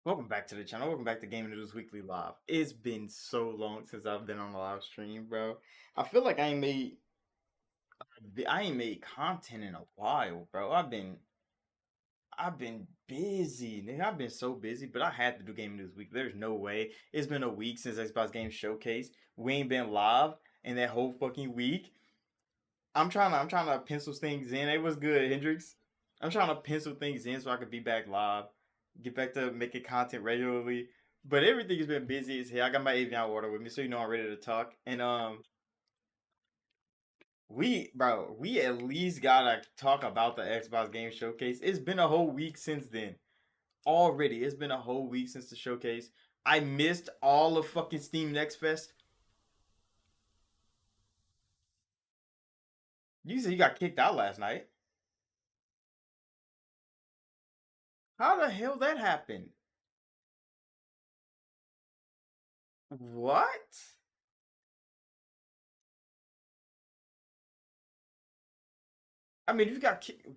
Welcome back to the channel. Welcome back to Gaming News Weekly Live. It's been so long since I've been on a live stream, bro. I feel like I ain't made content in a while, bro. I've been busy, nigga. I've been so busy, but I had to do Gaming News Week. There's no way. It's been a week since Xbox Game Showcase. We ain't been live in that whole fucking week. I'm trying to pencil things in. It was good, Hendrix. I'm trying to pencil things in so I could be back live, get back to making content regularly. But everything has been busy as hell. I got my Avion water with me, so you know I'm ready to talk. And we at least gotta talk about the Xbox Game Showcase. It's been a whole week since then. Already, it's been a whole week since the showcase. I missed all of fucking Steam Next Fest. You said you got kicked out last night. How the hell that happened? What? I mean, you got kicked.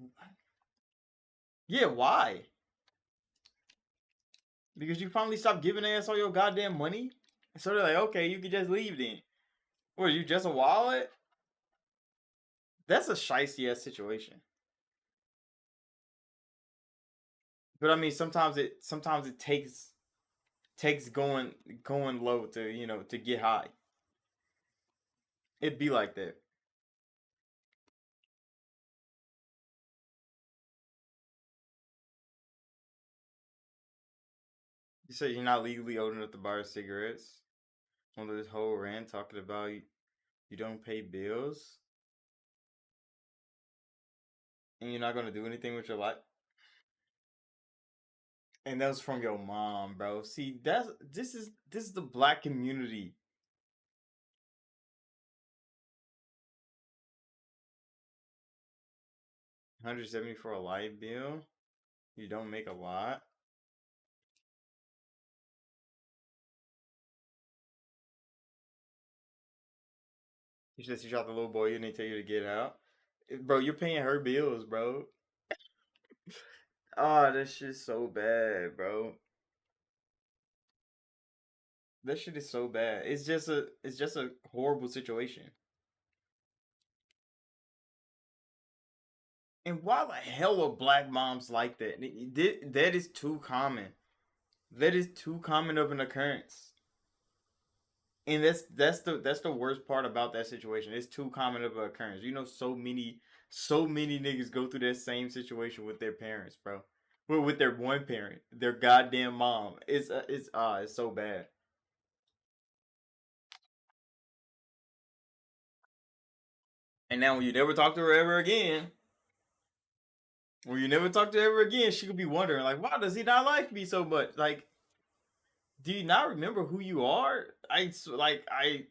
Yeah, why? Because you finally stopped giving ass all your goddamn money? So they're like, okay, you can just leave then. What, you just a wallet? That's a shicey ass situation. But I mean, sometimes it takes going low to to get high. It'd be like that. You say you're not legally old enough to buy cigarettes. On this whole rant talking about you don't pay bills and you're not gonna do anything with your life. And that was from your mom, bro. See, this is the black community. 170 for a light bill. You don't make a lot. You said she shot the little boy and they tell you to get out. Bro, you're paying her bills, bro. Oh, that shit's so bad, bro. That shit is so bad. It's just a horrible situation. And why the hell are black moms like that? That is too common. That is too common of an occurrence. And that's the worst part about that situation. It's too common of an occurrence. You know, so many niggas go through that same situation with their parents, bro. Well, with their one parent, their goddamn mom. It's so bad. And now when you never talk to her ever again, when you never talk to her ever again, she could be wondering like, why does he not like me so much? Like, do you not remember who you are? The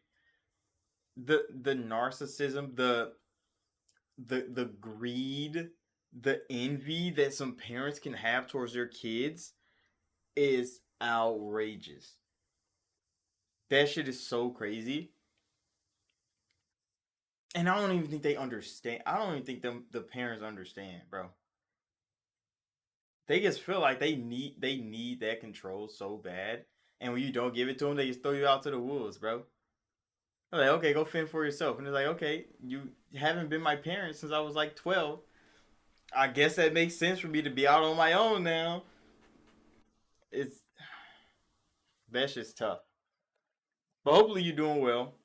narcissism, the greed, the envy that some parents can have towards their kids is outrageous. That shit is so crazy. And I don't even think they understand. I don't even think the parents understand, bro. They just feel like they need that control so bad. And when you don't give it to them, they just throw you out to the wolves, bro. They're like, okay, go fend for yourself. And they're like, okay, you haven't been my parent since I was like 12. I guess that makes sense for me to be out on my own now. It's That's just tough. But hopefully you're doing well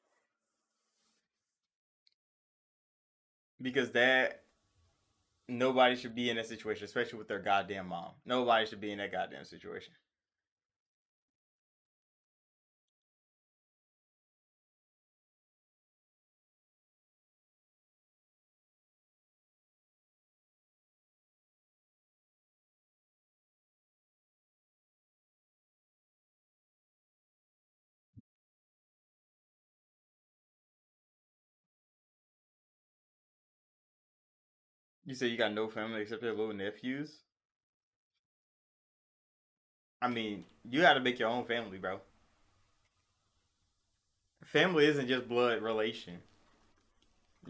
because that nobody should be in that situation, especially with their goddamn mom. Nobody should be in that goddamn situation. You say you got no family except your little nephews. I mean, you got to make your own family, bro. Family isn't just blood relation.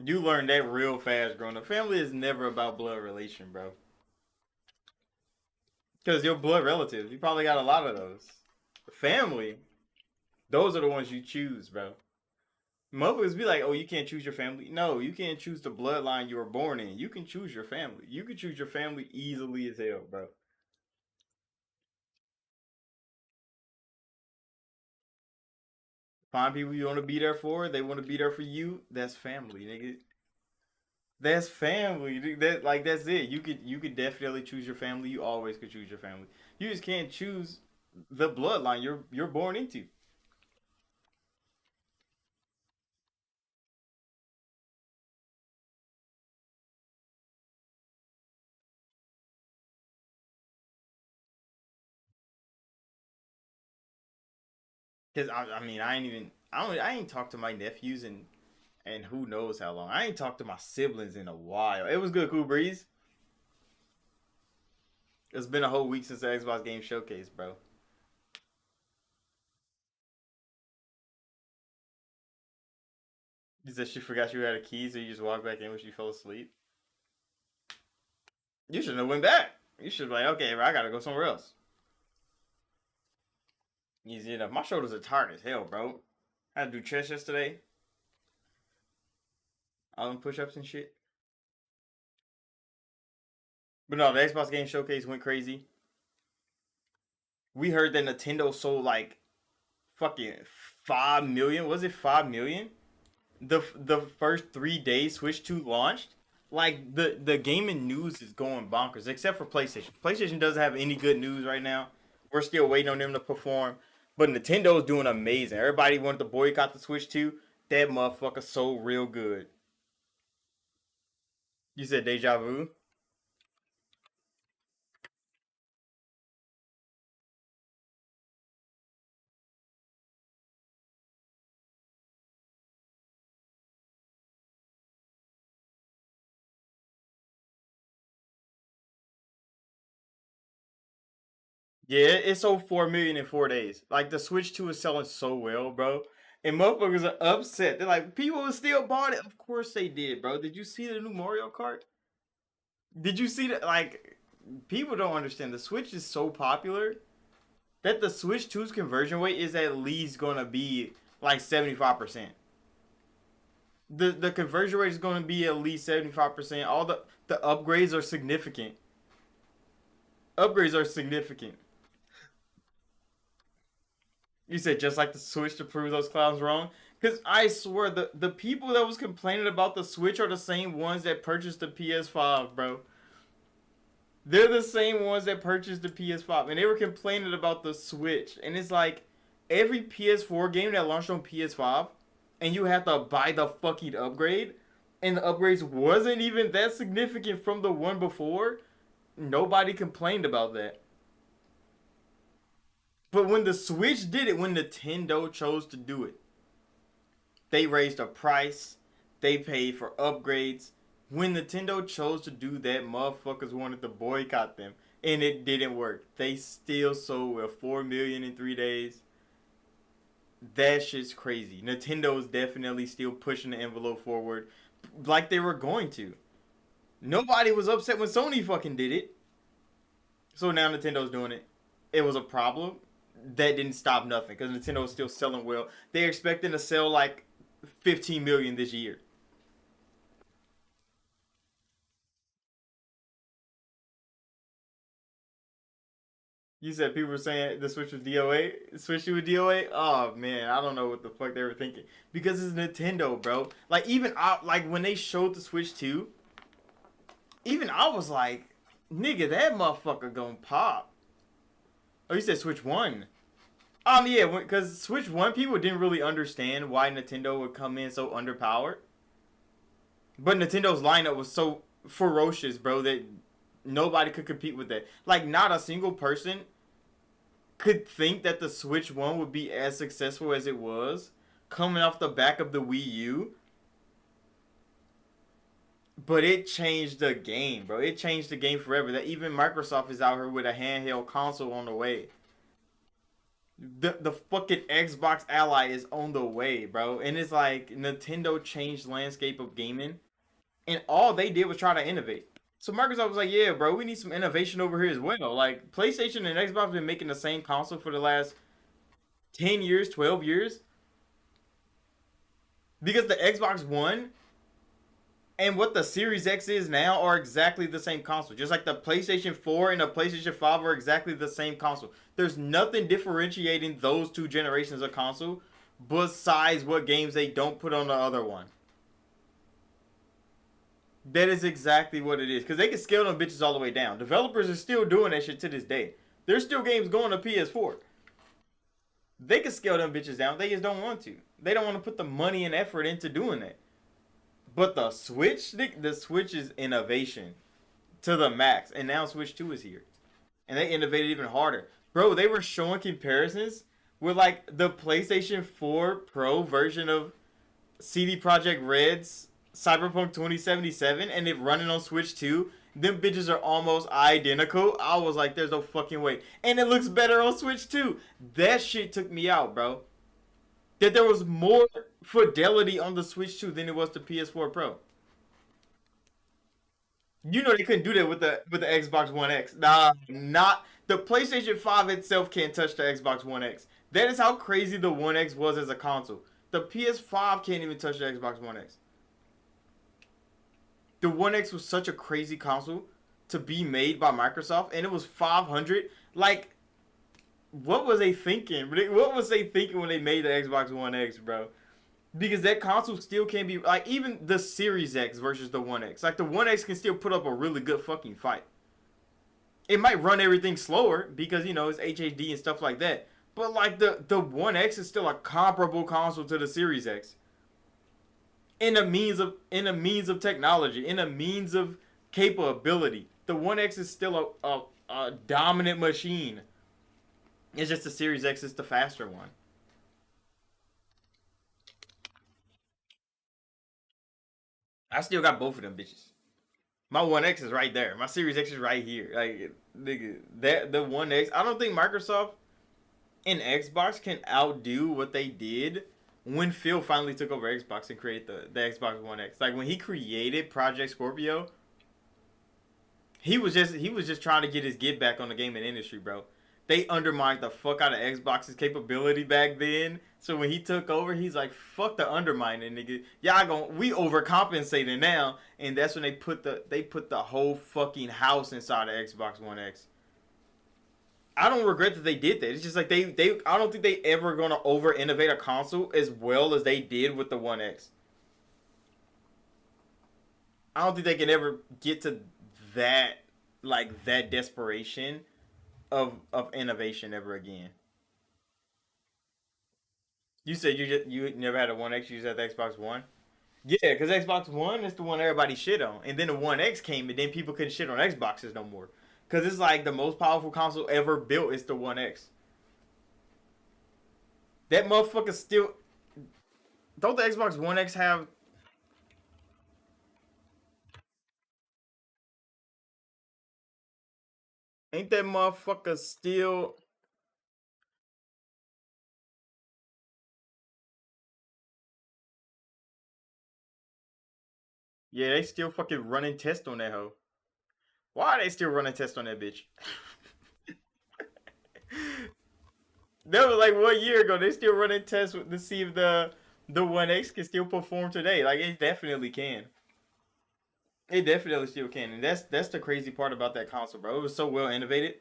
You learn that real fast growing up. Family is never about blood relation, bro. Because your blood relatives, you probably got a lot of those. Family, those are the ones you choose, bro. Motherfuckers be like, oh, you can't choose your family. No, you can't choose the bloodline you were born in. You can choose your family. You can choose your family easily as hell, bro. Find people you want to be there for. They want to be there for you. That's family, nigga. That's family. That's it. You could definitely choose your family. You always could choose your family. You just can't choose the bloodline you're born into. Cause I mean I ain't talked to my nephews and who knows how long. I ain't talked to my siblings in a while. It was good, cool breeze. It's been a whole week since the Xbox Game Showcase, bro. You said she forgot you had a key, so you just walked back in when she fell asleep. You shouldn't have went back. You should be like, okay, bro, I gotta go somewhere else. Easy enough. My shoulders are tired as hell, bro. I had to do chest yesterday. All them push-ups and shit. But no, the Xbox Game Showcase went crazy. We heard that Nintendo sold like fucking 5 million. Was it 5 million? The first 3 days Switch 2 launched. Like the gaming news is going bonkers, except for PlayStation. PlayStation doesn't have any good news right now. We're still waiting on them to perform. But Nintendo's doing amazing. Everybody wanted to boycott the Switch 2. That motherfucker sold real good. You said deja vu? Yeah, it sold 4 million in 4 days. Like the Switch 2 is selling so well, bro. And motherfuckers are upset. They're like, people still bought it. Of course they did, bro. Did you see the new Mario Kart? Did you see that? Like, people don't understand. The Switch is so popular that the Switch 2's conversion rate is at least gonna be like 75%. The conversion rate is gonna be at least 75%. All the upgrades are significant. Upgrades are significant. You said just like the Switch to prove those clowns wrong. Cause I swear the people that was complaining about the Switch are the same ones that purchased the PS5, bro. They're the same ones that purchased the PS5, and they were complaining about the Switch. And it's like every PS4 game that launched on PS5, and you have to buy the fucking upgrade, and the upgrades wasn't even that significant from the one before. Nobody complained about that. But when the Switch did it, when Nintendo chose to do it, they raised the price, they paid for upgrades. When Nintendo chose to do that, motherfuckers wanted to boycott them, and it didn't work. They still sold well 4 million in 3 days. That shit's crazy. Nintendo is definitely still pushing the envelope forward, like they were going to. Nobody was upset when Sony fucking did it. So now Nintendo's doing it. It was a problem. That didn't stop nothing because Nintendo is still selling well. They're expecting to sell like 15 million this year. You said people were saying the Switch was DOA. Switch to a DOA. Oh man, I don't know what the fuck they were thinking because it's Nintendo, bro. Like even like when they showed the Switch 2, even I was like, nigga, that motherfucker gonna pop. Oh, you said Switch One. Yeah, because Switch One people didn't really understand why Nintendo would come in so underpowered, but Nintendo's lineup was so ferocious, bro, that nobody could compete with that. Like, not a single person could think that the Switch One would be as successful as it was, coming off the back of the Wii U. But it changed the game, bro. It changed the game forever. That even Microsoft is out here with a handheld console on the way. The fucking Xbox Ally is on the way, bro. And it's like Nintendo changed the landscape of gaming, and all they did was try to innovate. So Microsoft was like, "Yeah, bro, we need some innovation over here as well." Like PlayStation and Xbox have been making the same console for the last 10 years, 12 years, because the Xbox One and what the Series X is now are exactly the same console. Just like the PlayStation 4 and the PlayStation 5 are exactly the same console. There's nothing differentiating those two generations of console besides what games they don't put on the other one. That is exactly what it is. Because they can scale them bitches all the way down. Developers are still doing that shit to this day. There's still games going to PS4. They can scale them bitches down. They just don't want to. They don't want to put the money and effort into doing that. But the Switch is innovation to the max, and now Switch 2 is here, and they innovated even harder, bro. They were showing comparisons with like the PlayStation 4 Pro version of CD Projekt Red's Cyberpunk 2077, and it running on Switch 2. Them bitches are almost identical. I was like, there's no fucking way, and it looks better on Switch 2. That shit took me out, bro. That there was more fidelity on the Switch 2 than it was the PS4 Pro. You know they couldn't do that with the Xbox One X. Nah, not the PlayStation 5 itself can't touch the Xbox One X. That is how crazy the One X was as a console. The PS5 can't even touch the Xbox One X. The One X was such a crazy console to be made by Microsoft, and it was 500. Like, what was they thinking? What was they thinking when they made the Xbox One X, bro? Because that console still can't be like even the Series X versus the One X. Like the One X can still put up a really good fucking fight. It might run everything slower because you know it's HHD and stuff like that. But like the One X is still a comparable console to the Series X in a means of technology, in a means of capability. The One X is still a dominant machine. It's just the Series X is the faster one. I still got both of them bitches. My One X is right there. My Series X is right here. Like nigga, that the One X. I don't think Microsoft and Xbox can outdo what they did when Phil finally took over Xbox and created the Xbox One X. Like when he created Project Scorpio, he was just trying to get his get back on the gaming industry, bro. They undermined the fuck out of Xbox's capability back then. So when he took over, he's like, "Fuck the undermining, nigga. Y'all gon' we overcompensating now." And that's when they put the whole fucking house inside of Xbox One X. I don't regret that they did that. It's just like they I don't think they ever gonna over innovate a console as well as they did with the One X. I don't think they can ever get to that that desperation of innovation ever again. You said you never had a One X. You just had the Xbox One. Yeah, because Xbox One is the one everybody shit on, and then the One X came, and then people couldn't shit on Xboxes no more. Because it's like the most powerful console ever built is the One X. That motherfucker still don't the Xbox One X have. Ain't that motherfucker still? Yeah, they still fucking running tests on that hoe. Why are they still running tests on that bitch? That was like 1 year ago. They still running tests to see if the One X can still perform today. Like it definitely can. It definitely still can, and that's the crazy part about that console, bro. It was so well innovated.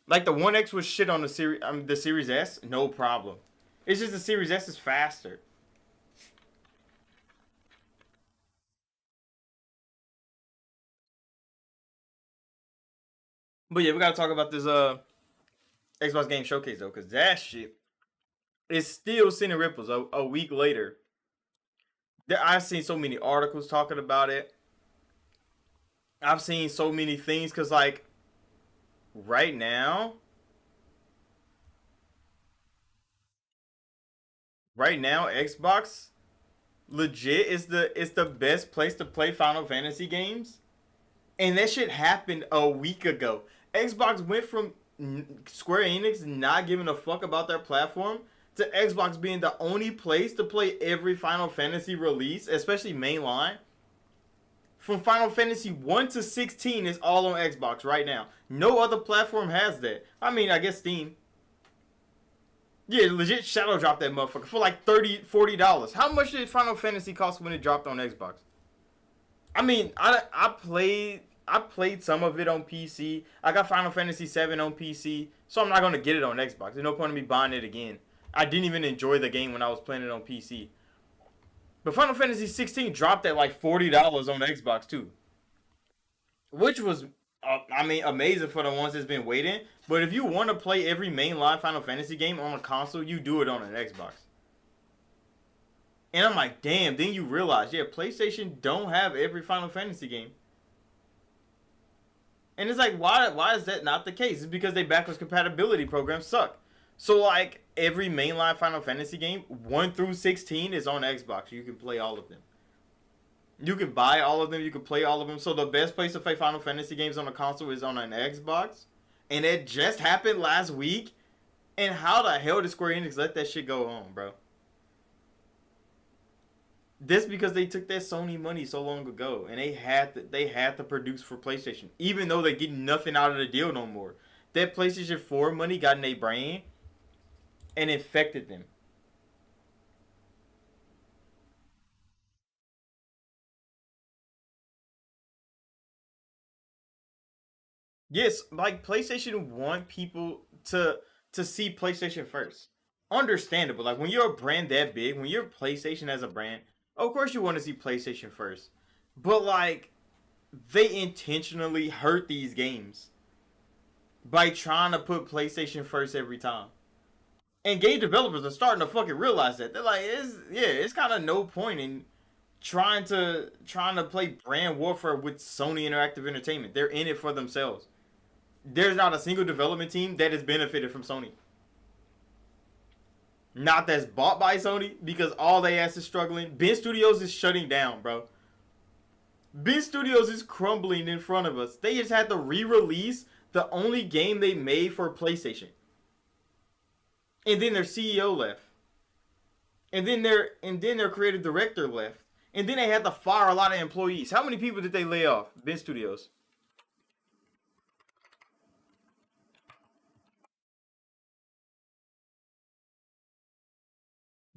Like the One X was shit on the Series S, no problem. It's just the Series S is faster. But yeah, we gotta talk about this Xbox Game Showcase though, cause that shit is still sending ripples a week later. I've seen so many articles talking about it. I've seen so many things, cause like right now, Xbox legit is the best place to play Final Fantasy games, and that shit happened a week ago. Xbox went from Square Enix not giving a fuck about their platform to Xbox being the only place to play every Final Fantasy release, especially mainline. From Final Fantasy 1 to 16 is all on Xbox right now. No other platform has that. I mean, I guess Steam. Yeah, legit shadow dropped that motherfucker for like $30, $40. How much did Final Fantasy cost when it dropped on Xbox? I mean, I played some of it on PC. I got Final Fantasy 7 on PC, so I'm not gonna get it on Xbox. There's no point in me buying it again. I didn't even enjoy the game when I was playing it on PC. But Final Fantasy 16 dropped at like $40 on Xbox too, which was, I mean, amazing for the ones that's been waiting. But if you want to play every mainline Final Fantasy game on a console, you do it on an Xbox. And I'm like, damn. Then you realize, yeah, PlayStation don't have every Final Fantasy game. And it's like, why is that not the case? It's because they backwards compatibility programs suck. So like every mainline Final Fantasy game, 1 through 16 is on Xbox. You can play all of them. You can buy all of them. You can play all of them. So the best place to play Final Fantasy games on a console is on an Xbox. And it just happened last week. And how the hell did Square Enix let that shit go on, bro? This because they took that Sony money so long ago, and they had to produce for PlayStation, even though they get nothing out of the deal no more. That PlayStation 4 money got in their brain and infected them. Yes, like PlayStation want people to see PlayStation first. Understandable. Like when you're a brand that big, when you're PlayStation as a brand, of course you want to see PlayStation first. But like they intentionally hurt these games by trying to put PlayStation first every time. And game developers are starting to fucking realize that. They're like, it's kind of no point in trying to play brand warfare with Sony Interactive Entertainment. They're in it for themselves. There's not a single development team that has benefited from Sony. Not that's bought by Sony because all they ass is struggling. Ben Studios is shutting down, bro. Ben Studios is crumbling in front of us. They just had to re-release the only game they made for PlayStation. And then their CEO left. And then their creative director left. And then they had to fire a lot of employees. How many people did they lay off? Ben Studios.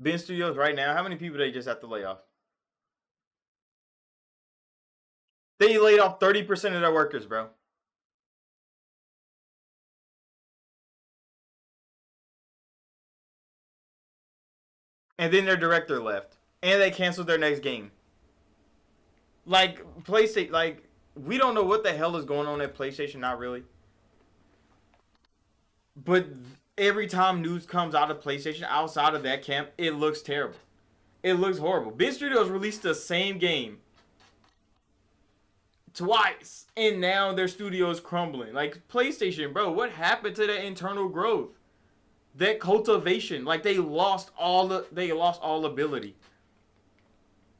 Ben Studios right now, how many people they just have to lay off? They laid off 30% of their workers, bro. And then their director left. And they canceled their next game. Like PlayStation, like we don't know what the hell is going on at PlayStation, not really. But every time news comes out of PlayStation outside of that camp, it looks terrible. It looks horrible. Ben Studios released the same game twice, and now their studio is crumbling. Like PlayStation, bro, what happened to that internal growth? That cultivation, like they lost all ability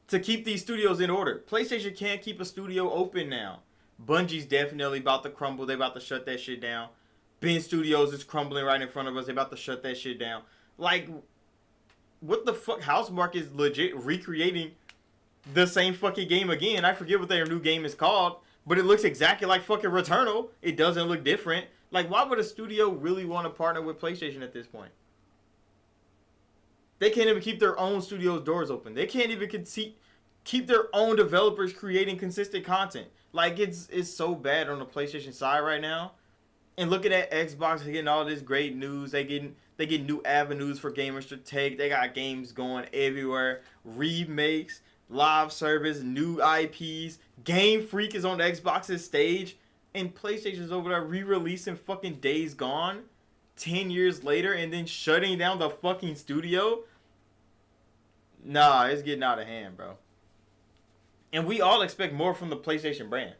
to keep these studios in order. PlayStation can't keep a studio open now. Bungie's definitely about to crumble. They about to shut that shit down. Ben Studios is crumbling right in front of us. They about to shut that shit down. Like, what the fuck? Housemark is legit recreating the same fucking game again. I forget what their new game is called, but it looks exactly like fucking Returnal. It doesn't look different. Like, why would a studio really want to partner with PlayStation at this point? They can't even keep their own studio's doors open. They can't even keep their own developers creating consistent content. Like it's so bad on the PlayStation side right now. And looking at Xbox getting all this great news, they get new avenues for gamers to take. They got games going everywhere, remakes, live service, new IPs. Game Freak is on Xbox's stage, and PlayStation's over there re-releasing fucking Days Gone 10 years later, and then shutting down the fucking studio. Nah, it's getting out of hand, bro. And we all expect more from the PlayStation brand.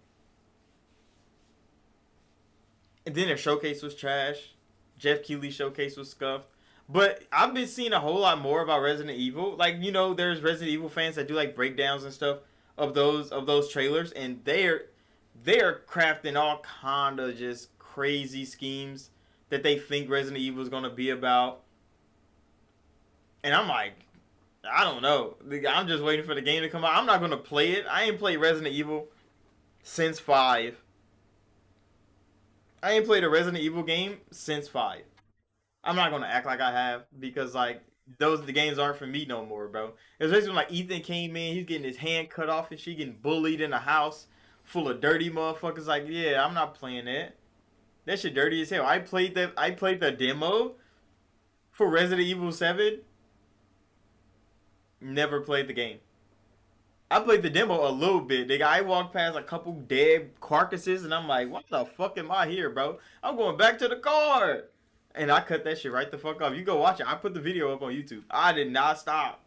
And then their showcase was trash. Jeff Keighley's showcase was scuffed. But I've been seeing a whole lot more about Resident Evil. Like, there's Resident Evil fans that do like breakdowns and stuff of those trailers, and they're crafting all kind of just crazy schemes that they think Resident Evil is gonna be about. And I'm like, I don't know. I'm just waiting for the game to come out. I'm not gonna play it. I ain't played Resident Evil since 5. I ain't played a Resident Evil game since 5. I'm not gonna act like I have because like the games aren't for me no more, bro. Especially when like Ethan came in, he's getting his hand cut off and she getting bullied in a house full of dirty motherfuckers. Like, yeah, I'm not playing that. That shit dirty as hell. I played the demo for Resident Evil 7. Never played the game. I played the demo a little bit. Nigga, I walked past a couple dead carcasses and I'm like, what the fuck am I here, bro? I'm going back to the car. And I cut that shit right the fuck off. You go watch it. I put the video up on YouTube. I did not stop.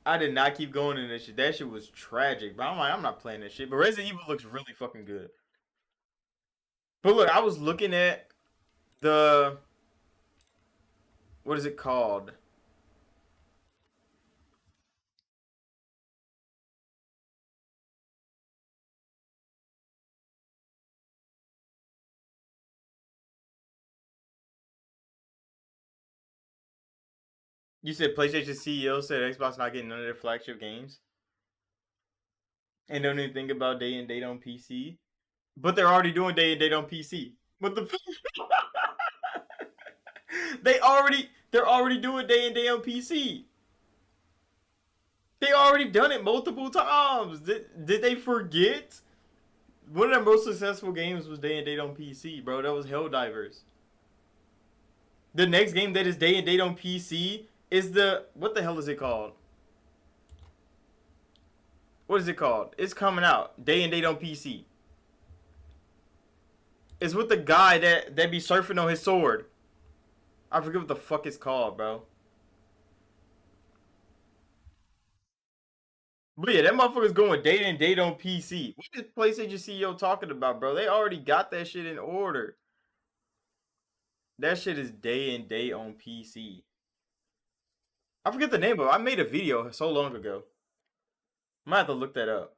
I did not keep going in this shit. That shit was tragic. But I'm like, I'm not playing this shit. But Resident Evil looks really fucking good. But look, I was looking at the what is it called? You said PlayStation CEO said Xbox not getting none of their flagship games and don't even think about day and date on PC. But they're already doing day and date on PC. What the they're already doing day and day on PC. They already done it multiple times. Did they forget? One of their most successful games was day and date on PC, bro. That was Helldivers. The next game that is day and date on PC is the what the hell is it called? What is it called? It's coming out day and date on PC. It's with the guy that be surfing on his sword. I forget what the fuck it's called, bro. But yeah, that motherfucker's going day and date on PC. What is PlayStation CEO talking about, bro? They already got that shit in order. That shit is day and date on PC. I forget the name of it. I made a video so long ago. I might have to look that up.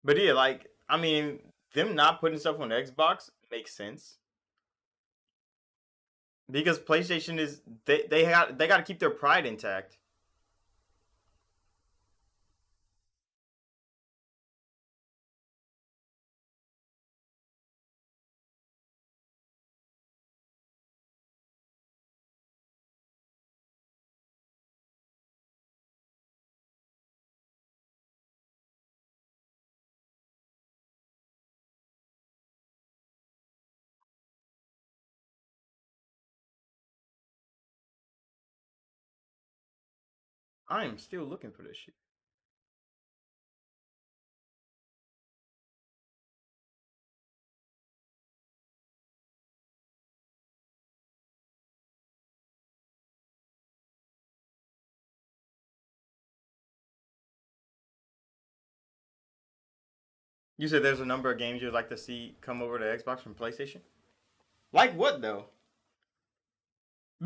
But yeah, like I mean, them not putting stuff on Xbox makes sense because PlayStation is they got to keep their pride intact. I am still looking for this shit. You said there's a number of games you'd like to see come over to Xbox from PlayStation. Like what though?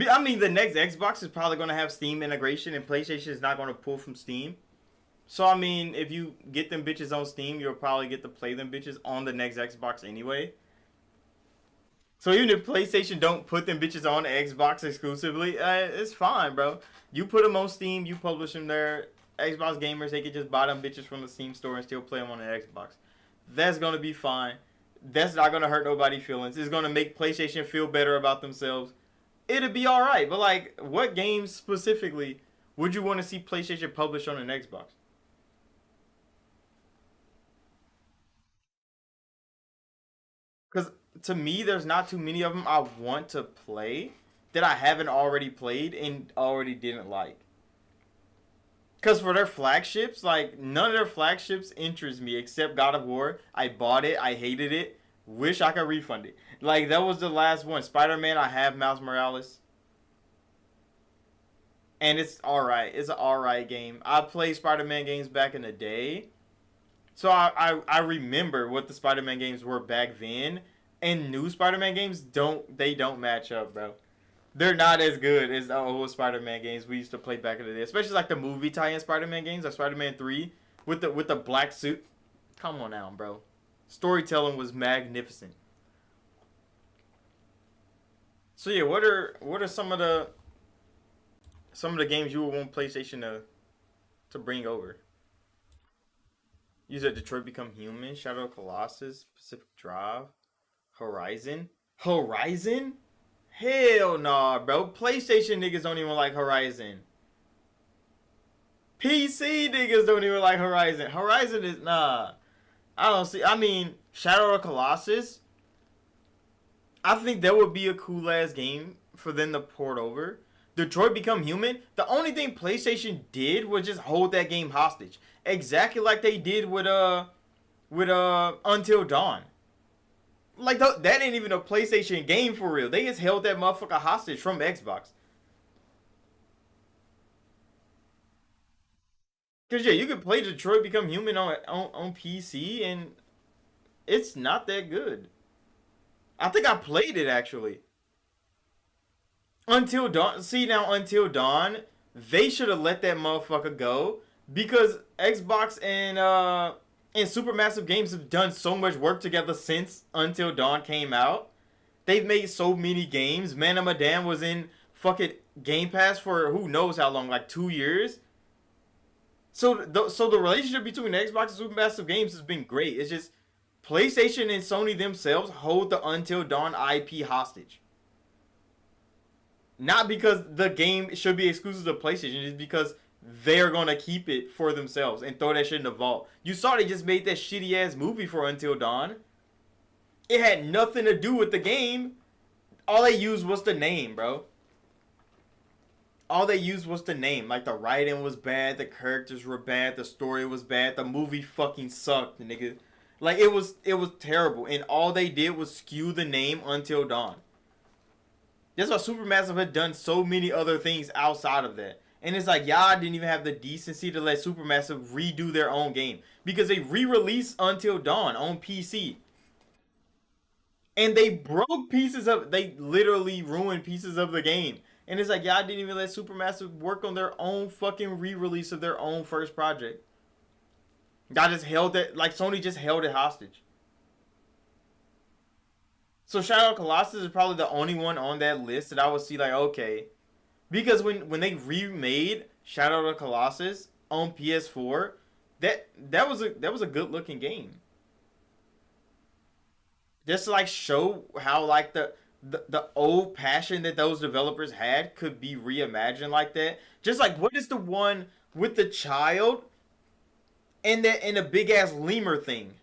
I mean, the next Xbox is probably going to have Steam integration, and PlayStation is not going to pull from Steam. So I mean, if you get them bitches on Steam, you'll probably get to play them bitches on the next Xbox anyway. So even if PlayStation don't put them bitches on Xbox exclusively, it's fine, bro. You put them on Steam, you publish them there. Xbox gamers, they can just buy them bitches from the Steam store and still play them on the Xbox. That's gonna be fine. That's not gonna hurt nobody's feelings. It's gonna make PlayStation feel better about themselves. It'll be all right. But like, what games specifically would you want to see PlayStation publish on an Xbox? Because to me, there's not too many of them I want to play that I haven't already played and already didn't like. Because for their flagships, like none of their flagships interest me except God of War. I bought it, I hated it. Wish I could refund it. Like that was the last one. Spider Man, I have Miles Morales, and it's all right. It's an all right game. I played Spider Man games back in the day, so I remember what the Spider Man games were back then. And new Spider Man games don't match up, bro. They're not as good as the old Spider-Man games we used to play back in the day, especially like the movie tie-in Spider-Man games, like Spider-Man 3 with the black suit. Come on now, bro. Storytelling was magnificent. So yeah, what are some of the games you would want PlayStation to bring over? You said Detroit Become Human, Shadow of Colossus, Pacific Drive, Horizon. Horizon? Hell nah, bro. PlayStation niggas don't even like Horizon. PC niggas don't even like Horizon. Horizon is nah. I don't see. I mean, Shadow of Colossus. I think that would be a cool ass game for them to port over. Detroit Become Human. The only thing PlayStation did was just hold that game hostage, exactly like they did with Until Dawn. Like that ain't even a PlayStation game for real. They just held that motherfucker hostage from Xbox. Cause yeah, you can play Detroit Become Human on PC and it's not that good. I think I played it actually. Until Dawn. See now, Until Dawn, they should have let that motherfucker go because Xbox and Supermassive Games have done so much work together since Until Dawn came out. They've made so many games. Man of Medan was in fucking Game Pass for who knows how long, like 2 years. So the relationship between Xbox and Supermassive Games has been great. It's just PlayStation and Sony themselves hold the Until Dawn IP hostage. Not because the game should be exclusive to PlayStation, it's because they're gonna keep it for themselves and throw that shit in the vault. You saw they just made that shitty ass movie for Until Dawn. It had nothing to do with the game. All they used was the name, bro. All they used was the name. Like the writing was bad, the characters were bad, the story was bad, the movie fucking sucked, nigga. Like it was terrible, and all they did was skew the name Until Dawn. That's why Supermassive had done so many other things outside of that. And it's like, y'all didn't even have the decency to let Supermassive redo their own game. Because they re-released Until Dawn on PC. And they broke pieces of, they literally ruined pieces of the game. And it's like, y'all didn't even let Supermassive work on their own fucking re-release of their own first project. Y'all just held it, like Sony just held it hostage. So Shadow of Colossus is probably the only one on that list that I would see like, okay, because when they remade Shadow of the Colossus on PS4, that was a good looking game. Just to like show how like the old passion that those developers had could be reimagined like that. Just like what is the one with the child and the big ass lemur thing?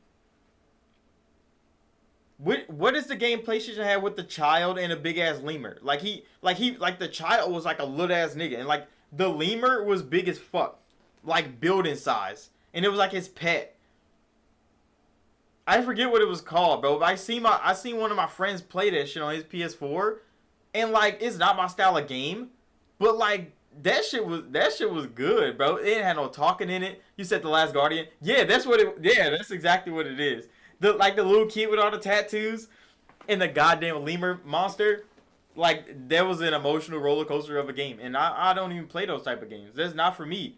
What is the game PlayStation had with the child and a big ass lemur? Like the child was like a little ass nigga and like the lemur was big as fuck, like building size, and it was like his pet. I forget what it was called, bro. But I seen one of my friends play that shit on his PS4, and like it's not my style of game, but like that shit was good, bro. It had no talking in it. You said The Last Guardian. Yeah, that's what it. Yeah, that's exactly what it is. The little kid with all the tattoos and the goddamn lemur monster. Like that was an emotional roller coaster of a game, and I don't even play those type of games. That's not for me.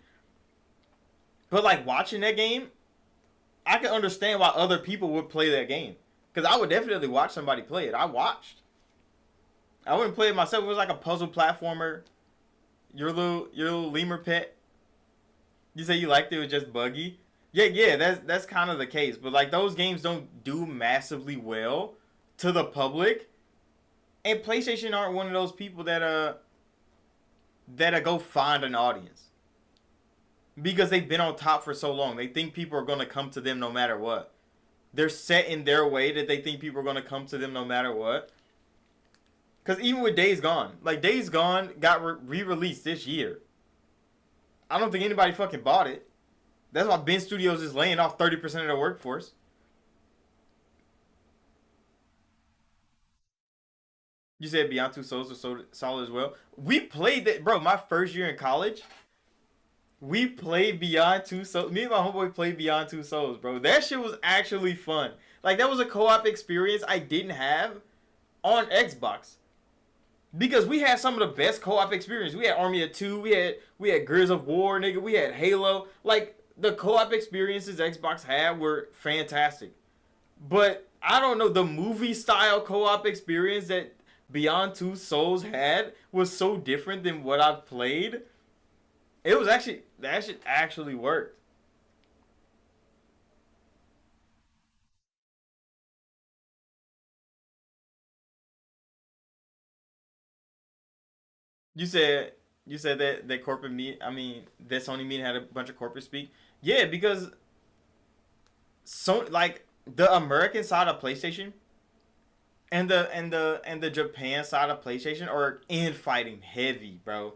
But like watching that game, I can understand why other people would play that game. Because I would definitely watch somebody play it. I watched. I wouldn't play it myself. It was like a puzzle platformer. Your little lemur pet. You say you liked it, it was just buggy. Yeah, yeah, that's kind of the case. But like those games don't do massively well to the public, and PlayStation aren't one of those people that go find an audience because they've been on top for so long. They think people are gonna come to them no matter what. They're set in their way that they think people are gonna come to them no matter what. Because even with Days Gone, like Days Gone got re-released this year. I don't think anybody fucking bought it. That's why Ben Studios is laying off 30% of their workforce. You said Beyond Two Souls was so solid as well. We played that, bro. My first year in college, we played Beyond Two Souls. Me and my homeboy played Beyond Two Souls, bro. That shit was actually fun. Like that was a co-op experience I didn't have on Xbox because we had some of the best co-op experience. We had Army of Two. We had Gears of War, nigga. We had Halo. Like the co-op experiences Xbox had were fantastic. But I don't know, the movie style co-op experience that Beyond Two Souls had was so different than what I've played. It was actually that shit actually worked. You said you said that corporate meet. I mean, that Sony meeting had a bunch of corporate speak. Yeah, because so like the American side of PlayStation and the Japan side of PlayStation are infighting heavy, bro.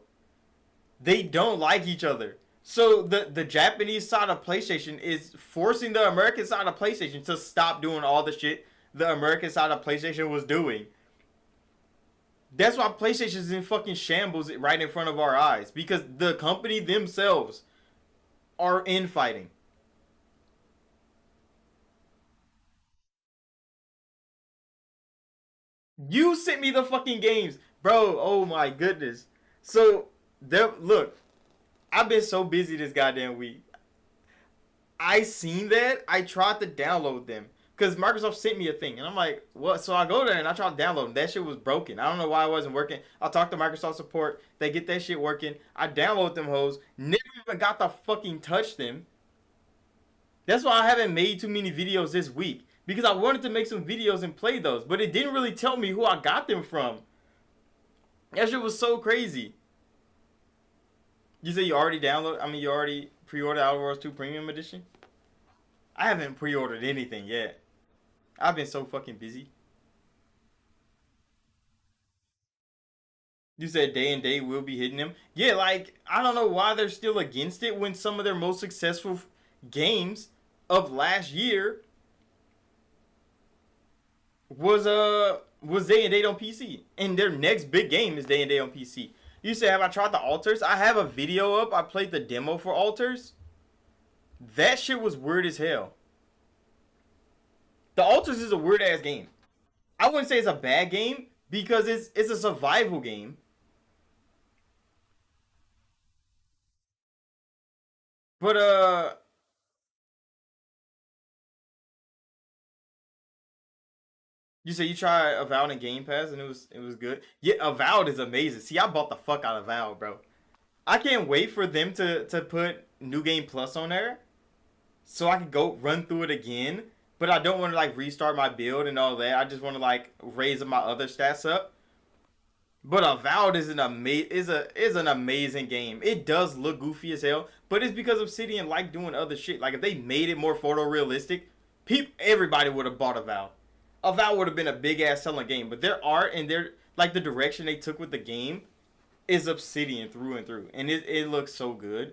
They don't like each other. So the Japanese side of PlayStation is forcing the American side of PlayStation to stop doing all the shit the American side of PlayStation was doing. That's why PlayStation is in fucking shambles right in front of our eyes because the company themselves are infighting. You sent me the fucking games, bro. Oh my goodness. So there, look, I've been so busy this goddamn week. I seen that. I tried to download them because Microsoft sent me a thing, and I'm like, what? So I go there and I try to download them. That shit was broken. I don't know why it wasn't working. I talked to Microsoft support. They get that shit working. I download them hoes. Never even got to fucking touch them. That's why I haven't made too many videos this week because I wanted to make some videos and play those, but it didn't really tell me who I got them from. That shit was so crazy. You say you already download? I mean, you already pre-ordered Outer Worlds 2 Premium Edition? I haven't pre-ordered anything yet. I've been so fucking busy. You said day and day will be hitting them. Yeah, like I don't know why they're still against it when some of their most successful games of last year was day and date on PC, and their next big game is day and date on PC. You said, have I tried the alters? I have a video up. I played the demo for alters. That shit was weird as hell. The alters is a weird ass game. I wouldn't say it's a bad game because it's a survival game. But you say you tried Avowed in Game Pass and it was good. Yeah, Avowed is amazing. See, I bought the fuck out of Avowed, bro. I can't wait for them to put New Game Plus on there so I can go run through it again. But I don't want to like restart my build and all that. I just want to like raise my other stats up. But Avowed is an amazing game. It does look goofy as hell, but it's because Obsidian like doing other shit. Like if they made it more photorealistic, everybody would have bought Avowed. Avowed would have been a big ass selling game. But their art and their like the direction they took with the game is Obsidian through and through, and it looks so good.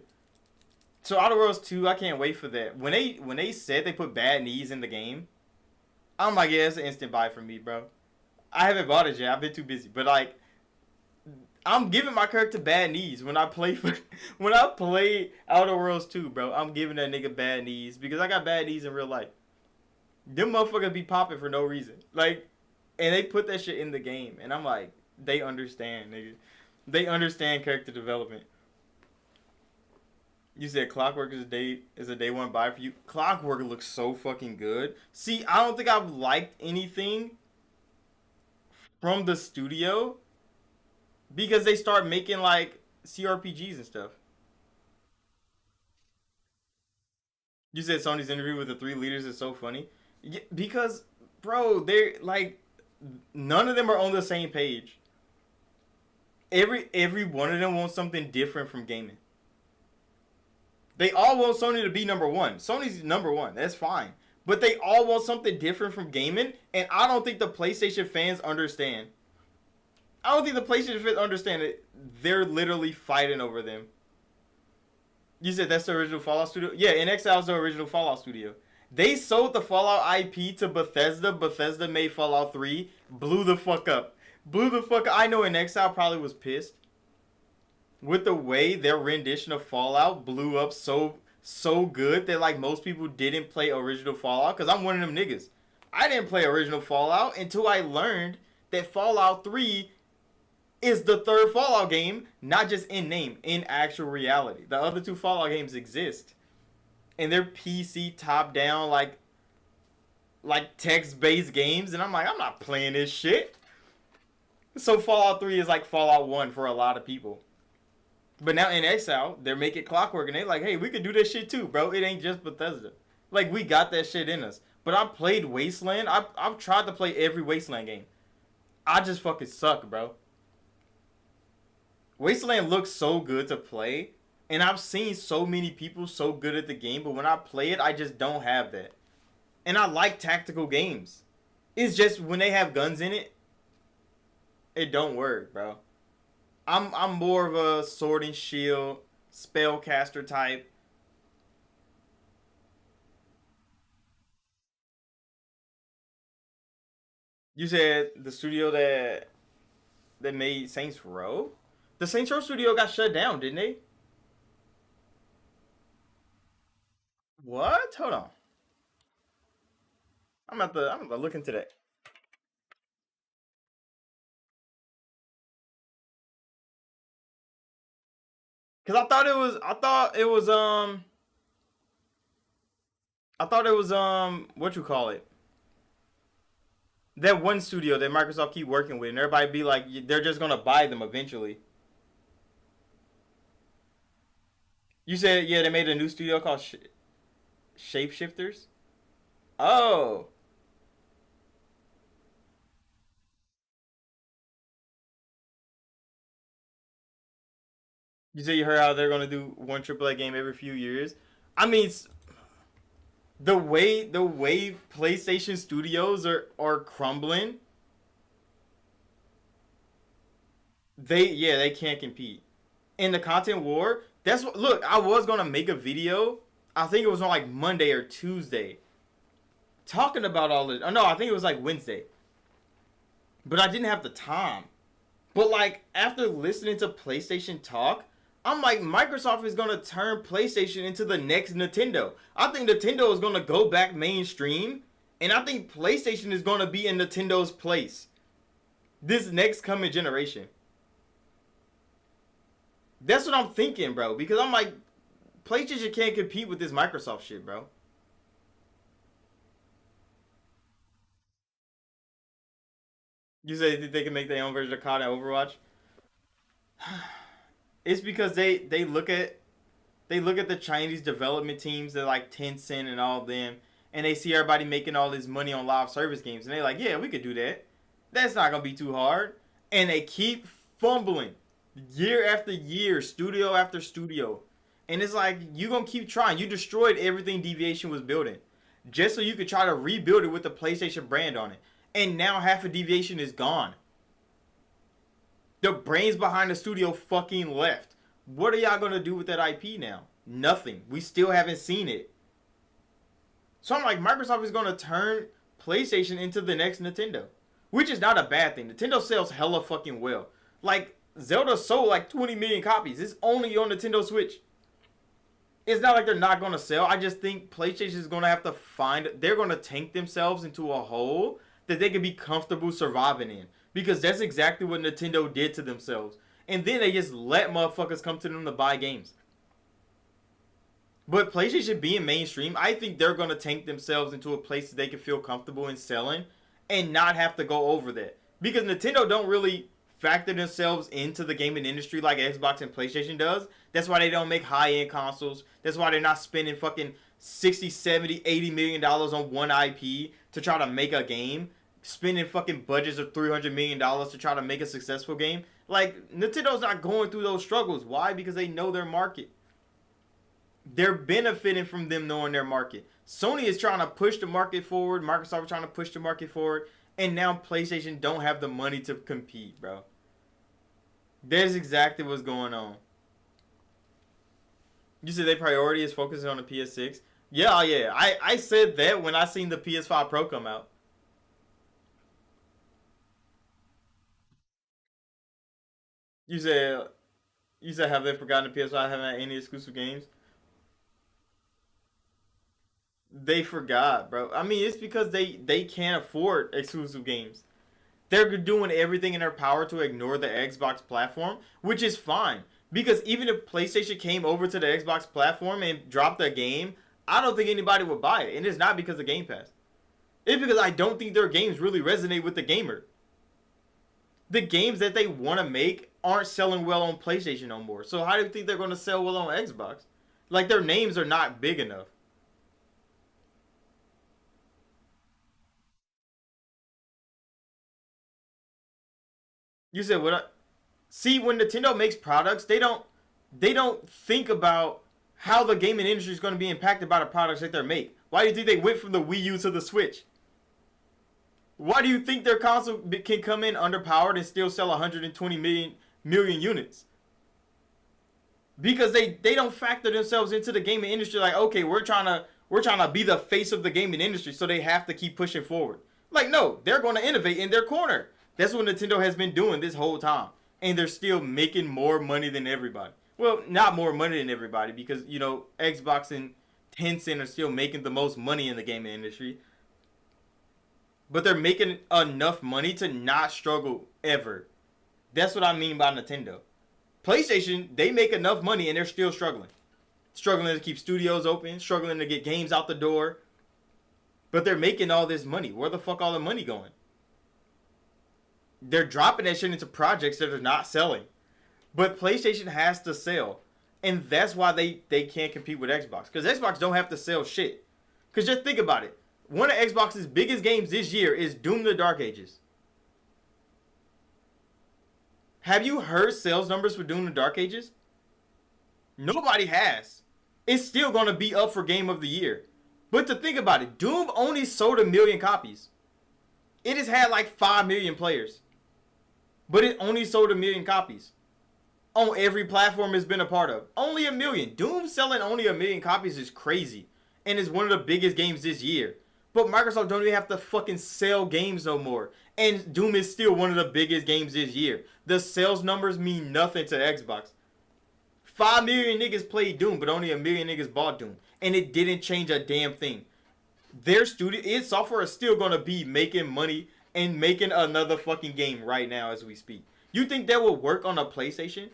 So Outer Worlds 2, I can't wait for that. When they said they put bad knees in the game, I'm like, yeah, it's an instant buy for me, bro. I haven't bought it yet. I've been too busy, but like I'm giving my character bad knees when I play for when I play Outer Worlds 2, bro. I'm giving that nigga bad knees because I got bad knees in real life. Them motherfuckers be popping for no reason. Like, and they put that shit in the game, and I'm like, they understand, nigga. They understand character development. You said Clockwork is a day one buy for you. Clockwork looks so fucking good. See, I don't think I've liked anything from the studio because they start making like CRPGs and stuff. You said Sony's interview with the three leaders is so funny. Yeah, because, bro, they're like none of them are on the same page. Every one of them wants something different from gaming. They all want Sony to be number one. Sony's number one. That's fine. But they all want something different from gaming, and I don't think the PlayStation fans understand. I don't think the PlayStation fans understand it. They're literally fighting over them. You said that's the original Fallout studio? Yeah, In Exile is the original Fallout studio. They sold the Fallout IP to Bethesda. Bethesda made Fallout 3. Blew the fuck up. Blew the fuck up. I know In Exile probably was pissed with the way their rendition of Fallout blew up so good that like most people didn't play original Fallout. Because I'm one of them niggas. I didn't play original Fallout until I learned that Fallout 3 is the third Fallout game, not just in name, in actual reality. The other two Fallout games exist. And they're PC top down like text-based games, and I'm like, I'm not playing this shit. So Fallout 3 is like Fallout 1 for a lot of people. But now In Exile, they're making clockwork, and they're like, hey, we could do this shit too, bro. It ain't just Bethesda. Like, we got that shit in us. But I played Wasteland. I've tried to play every Wasteland game. I just fucking suck, bro. Wasteland looks so good to play, and I've seen so many people so good at the game, but when I play it, I just don't have that. And I like tactical games. It's just when they have guns in it, it don't work, bro. I'm more of a sword and shield spellcaster type. You said the studio that made Saints Row? The Saints Row studio got shut down, didn't they? What? Hold on. I'm about to look into that. Cause I thought it was what you call it? That one studio that Microsoft keep working with, and everybody be like, they're just gonna buy them eventually. You said yeah, they made a new studio called Shapeshifters. Oh, you said you heard how they're gonna do one AAA game every few years. I mean, the way PlayStation Studios are crumbling, they can't compete. In the content war, that's what look, I was gonna make a video. I think it was on like Monday or Tuesday. Talking about all this. Oh no, I think it was like Wednesday. But I didn't have the time. But like after listening to PlayStation talk, I'm like Microsoft is gonna turn PlayStation into the next Nintendo. I think Nintendo is gonna go back mainstream, and I think PlayStation is gonna be in Nintendo's place this next coming generation. That's what I'm thinking, bro. Because I'm like, PlayStation can't compete with this Microsoft shit, bro. You say they can make their own version of COD and Overwatch? It's because they look at the Chinese development teams that like Tencent and all of them, and they see everybody making all this money on live service games, and they're like, yeah, we could do that. That's not gonna be too hard. And they keep fumbling year after year, studio after studio. And it's like you gonna keep trying. You destroyed everything Deviation was building, just so you could try to rebuild it with the PlayStation brand on it. And now half of Deviation is gone. The brains behind the studio fucking left. What are y'all gonna do with that IP now? Nothing. We still haven't seen it. So I'm like, Microsoft is gonna turn PlayStation into the next Nintendo, which is not a bad thing. Nintendo sells hella fucking well. Like Zelda sold like 20 million copies. It's only on Nintendo Switch. It's not like they're not gonna sell. I just think PlayStation is gonna have to find. They're gonna tank themselves into a hole that they can be comfortable surviving in, because that's exactly what Nintendo did to themselves. And then they just let motherfuckers come to them to buy games. But PlayStation being mainstream, I think they're gonna tank themselves into a place that they can feel comfortable in selling and not have to go over that. Because Nintendo don't really factor themselves into the gaming industry like Xbox and PlayStation does. That's why they don't make high-end consoles. That's why they're not spending fucking 60, 70, 80 million dollars on one IP to try to make a game, spending fucking budgets of $300 million to try to make a successful game. Like, Nintendo's not going through those struggles. Why? Because they know their market. They're benefiting from them knowing their market. Sony is trying to push the market forward. Microsoft is trying to push the market forward. And now PlayStation don't have the money to compete, bro. That's exactly what's going on. You said their priority is focusing on the PS6? Yeah, yeah. I said that when I seen the PS5 Pro come out. You said have they forgotten the PS5 haven't had any exclusive games? They forgot, bro. I mean, it's because they can't afford exclusive games. They're doing everything in their power to ignore the Xbox platform, which is fine. Because even if PlayStation came over to the Xbox platform and dropped a game, I don't think anybody would buy it. And it's not because of Game Pass. It's because I don't think their games really resonate with the gamer. The games that they want to make aren't selling well on PlayStation no more. So how do you think they're going to sell well on Xbox? Like, their names are not big enough. You said what? See, when Nintendo makes products, they don't think about how the gaming industry is going to be impacted by the products that they make. Why do you think they went from the Wii U to the Switch? Why do you think their console can come in underpowered and still sell 120 million units? Because they don't factor themselves into the gaming industry. Like, okay, we're trying to be the face of the gaming industry, so they have to keep pushing forward. Like, no, they're going to innovate in their corner. That's what Nintendo has been doing this whole time, and they're still making more money than everybody. Well, not more money than everybody, because Xbox and Tencent are still making the most money in the gaming industry, but they're making enough money to not struggle ever. That's what I mean by Nintendo. PlayStation, they make enough money and they're still struggling. Struggling to keep studios open, struggling to get games out the door. But they're making all this money. Where the fuck all the money going? They're dropping that shit into projects that are not selling. But PlayStation has to sell. And that's why they can't compete with Xbox. Because Xbox don't have to sell shit. Because just think about it. One of Xbox's biggest games this year is Doom the Dark Ages. Have you heard sales numbers for Doom the Dark Ages? Nobody has. It's still going to be up for Game of the Year. But to think about it, Doom only sold 1 million copies. It has had like 5 million players. But it only sold 1 million copies. On every platform it's been a part of. Only 1 million. Doom selling only 1 million copies is crazy. And it's one of the biggest games this year. But Microsoft don't even have to fucking sell games no more. And Doom is still one of the biggest games this year. The sales numbers mean nothing to Xbox. 5 million niggas played Doom, but only 1 million niggas bought Doom. And it didn't change a damn thing. Their its software is still going to be making money and making another fucking game right now as we speak. You think that will work on a PlayStation?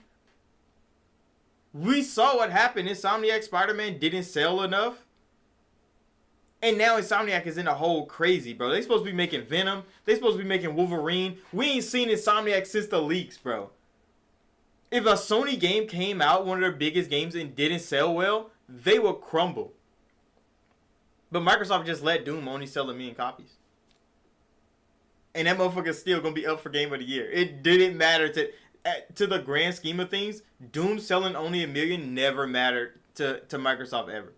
We saw what happened. Insomniac Spider-Man didn't sell enough. And now Insomniac is in a hole crazy, bro. They supposed to be making Venom. They supposed to be making Wolverine. We ain't seen Insomniac since the leaks, bro. If a Sony game came out, one of their biggest games, and didn't sell well, they would crumble. But Microsoft just let Doom only sell 1 million copies. And that motherfucker's still going to be up for Game of the Year. It didn't matter to the grand scheme of things. Doom selling only 1 million never mattered to Microsoft ever.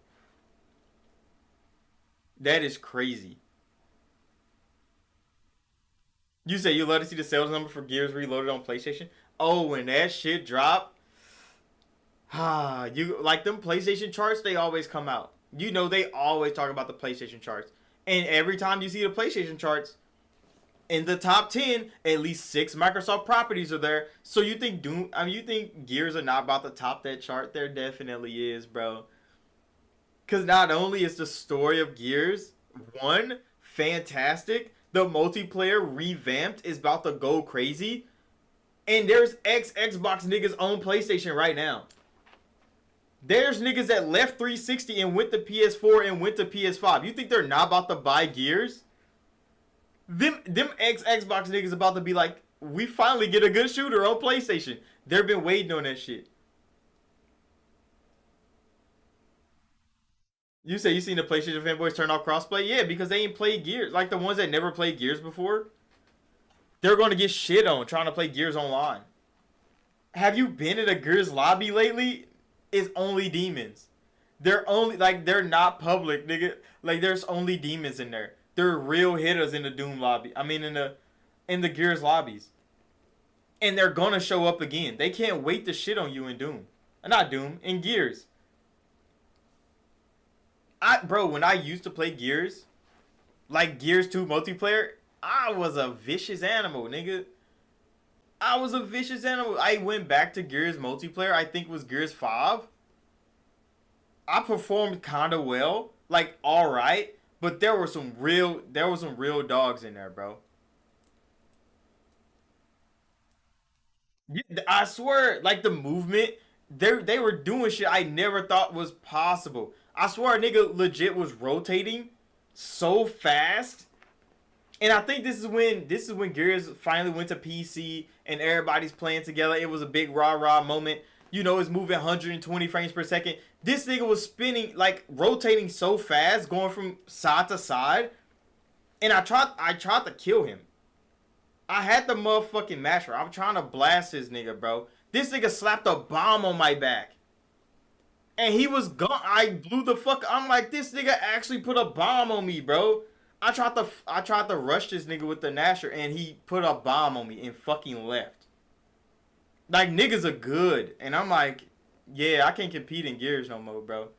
That is crazy. You say you love to see the sales number for Gears Reloaded on PlayStation? Oh, when that shit dropped, you like them PlayStation charts, they always come out. They always talk about the PlayStation charts. And every time you see the PlayStation charts, in the top 10, at least 6 Microsoft properties are there. So you think you think Gears are not about to top that chart? There definitely is, bro. Because not only is the story of Gears 1 fantastic, the multiplayer revamped is about to go crazy. And there's Xbox niggas on PlayStation right now. There's niggas that left 360 and went to PS4 and went to PS5. You think they're not about to buy Gears? Them Xbox niggas about to be like, we finally get a good shooter on PlayStation. They've been waiting on that shit. You say you seen the PlayStation fanboys turn off crossplay? Yeah, because they ain't played Gears. Like the ones that never played Gears before, they're going to get shit on trying to play Gears online. Have you been in a Gears lobby lately? It's only demons. They're only like they're not public, nigga. Like there's only demons in there. There are real hitters in the Doom lobby. I mean in the Gears lobbies. And they're gonna show up again. They can't wait to shit on you in Doom. Not Doom, in Gears. Bro, when I used to play Gears, like Gears 2 multiplayer, I was a vicious animal, nigga. I was a vicious animal. I went back to Gears multiplayer. I think it was Gears 5. I performed kind of well, like all right, but there were some real dogs in there, bro. I swear, like the movement, they were doing shit I never thought was possible. I swear, a nigga legit was rotating so fast. And I think this is when Gears finally went to PC and everybody's playing together. It was a big rah rah moment. You know, it's moving 120 frames per second. This nigga was spinning like rotating so fast, going from side to side. And I tried to kill him. I had the motherfucking masher. I'm trying to blast this nigga, bro. This nigga slapped a bomb on my back. And he was gone. I blew the fuck. I'm like, this nigga actually put a bomb on me, bro. I tried to rush this nigga with the Nasher, and he put a bomb on me and fucking left. Like niggas are good, and I'm like, yeah, I can't compete in Gears no more, bro.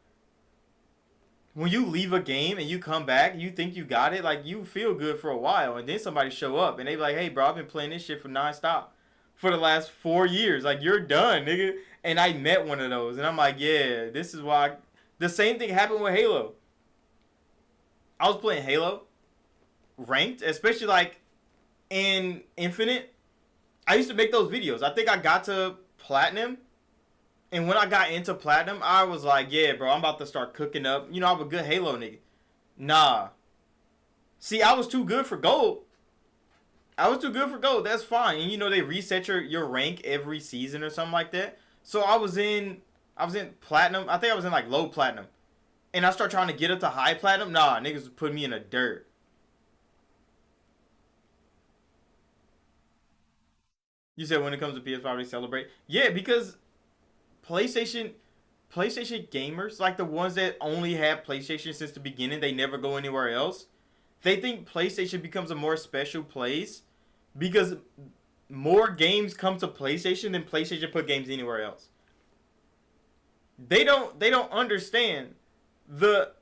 When you leave a game and you come back, you think you got it, like you feel good for a while, and then somebody show up and they be like, hey, bro, I've been playing this shit for nonstop for the last 4 years. Like you're done, nigga. And I met one of those, and I'm like, yeah, this is why. The same thing happened with Halo. I was playing Halo ranked, especially like in Infinite. I used to make those videos. I think I got to platinum, and when I got into platinum, I was like, yeah, bro, I'm about to start cooking up. You know, I'm a good Halo nigga. Nah. See, I was too good for gold. I was too good for gold. That's fine. And you know they reset your rank every season or something like that. So I was in platinum. I think I was in like low platinum. And I start trying to get up to high platinum. Nah, niggas put me in the dirt. You said when it comes to PS5 they celebrate. Yeah, because PlayStation PlayStation gamers, like the ones that only have PlayStation since the beginning, they never go anywhere else. They think PlayStation becomes a more special place because more games come to PlayStation than PlayStation put games anywhere else. They don't understand the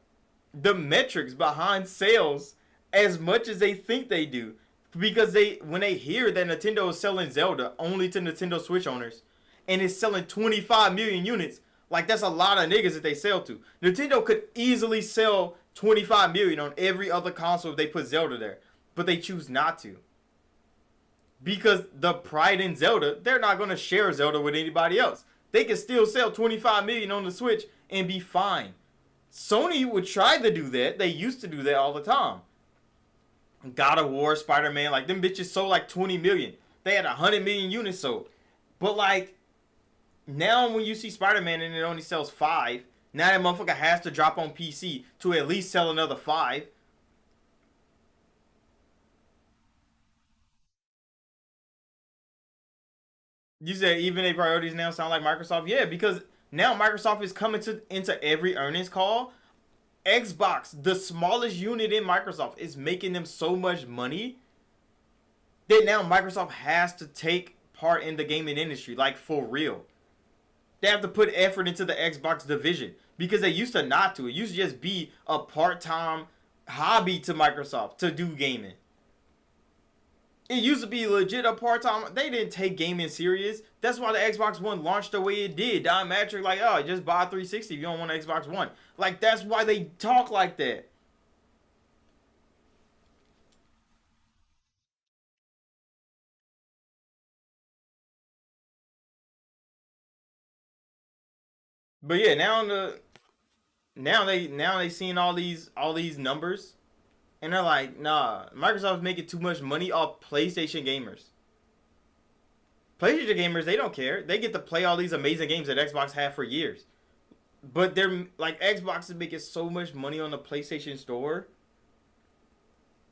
the metrics behind sales as much as they think they do. Because they when they hear that Nintendo is selling Zelda only to Nintendo Switch owners and is selling 25 million units, like that's a lot of niggas that they sell to. Nintendo could easily sell 25 million on every other console if they put Zelda there, but they choose not to. Because the pride in Zelda, they're not going to share Zelda with anybody else. They can still sell 25 million on the Switch and be fine. Sony would try to do that. They used to do that all the time. God of War, Spider Man, like them bitches sold like 20 million. They had 100 million units sold. But like now when you see Spider Man and it only sells 5, now that motherfucker has to drop on PC to at least sell another 5. You said even their priorities now sound like Microsoft? Yeah, because now Microsoft is coming to into every earnings call. Xbox, the smallest unit in Microsoft, is making them so much money that now Microsoft has to take part in the gaming industry, like for real. They have to put effort into the Xbox division because they used to not to. It used to just be a part-time hobby to Microsoft to do gaming. It used to be legit a part-time. They didn't take gaming serious. That's why the Xbox One launched the way it did. Diametric, like, oh, just buy a 360 if you don't want an Xbox One. Like, that's why they talk like that. But yeah, now they seeing all these numbers, and they're like, nah, Microsoft's making too much money off PlayStation gamers. PlayStation gamers, they don't care. They get to play all these amazing games that Xbox had for years. But they're like Xbox is making so much money on the PlayStation Store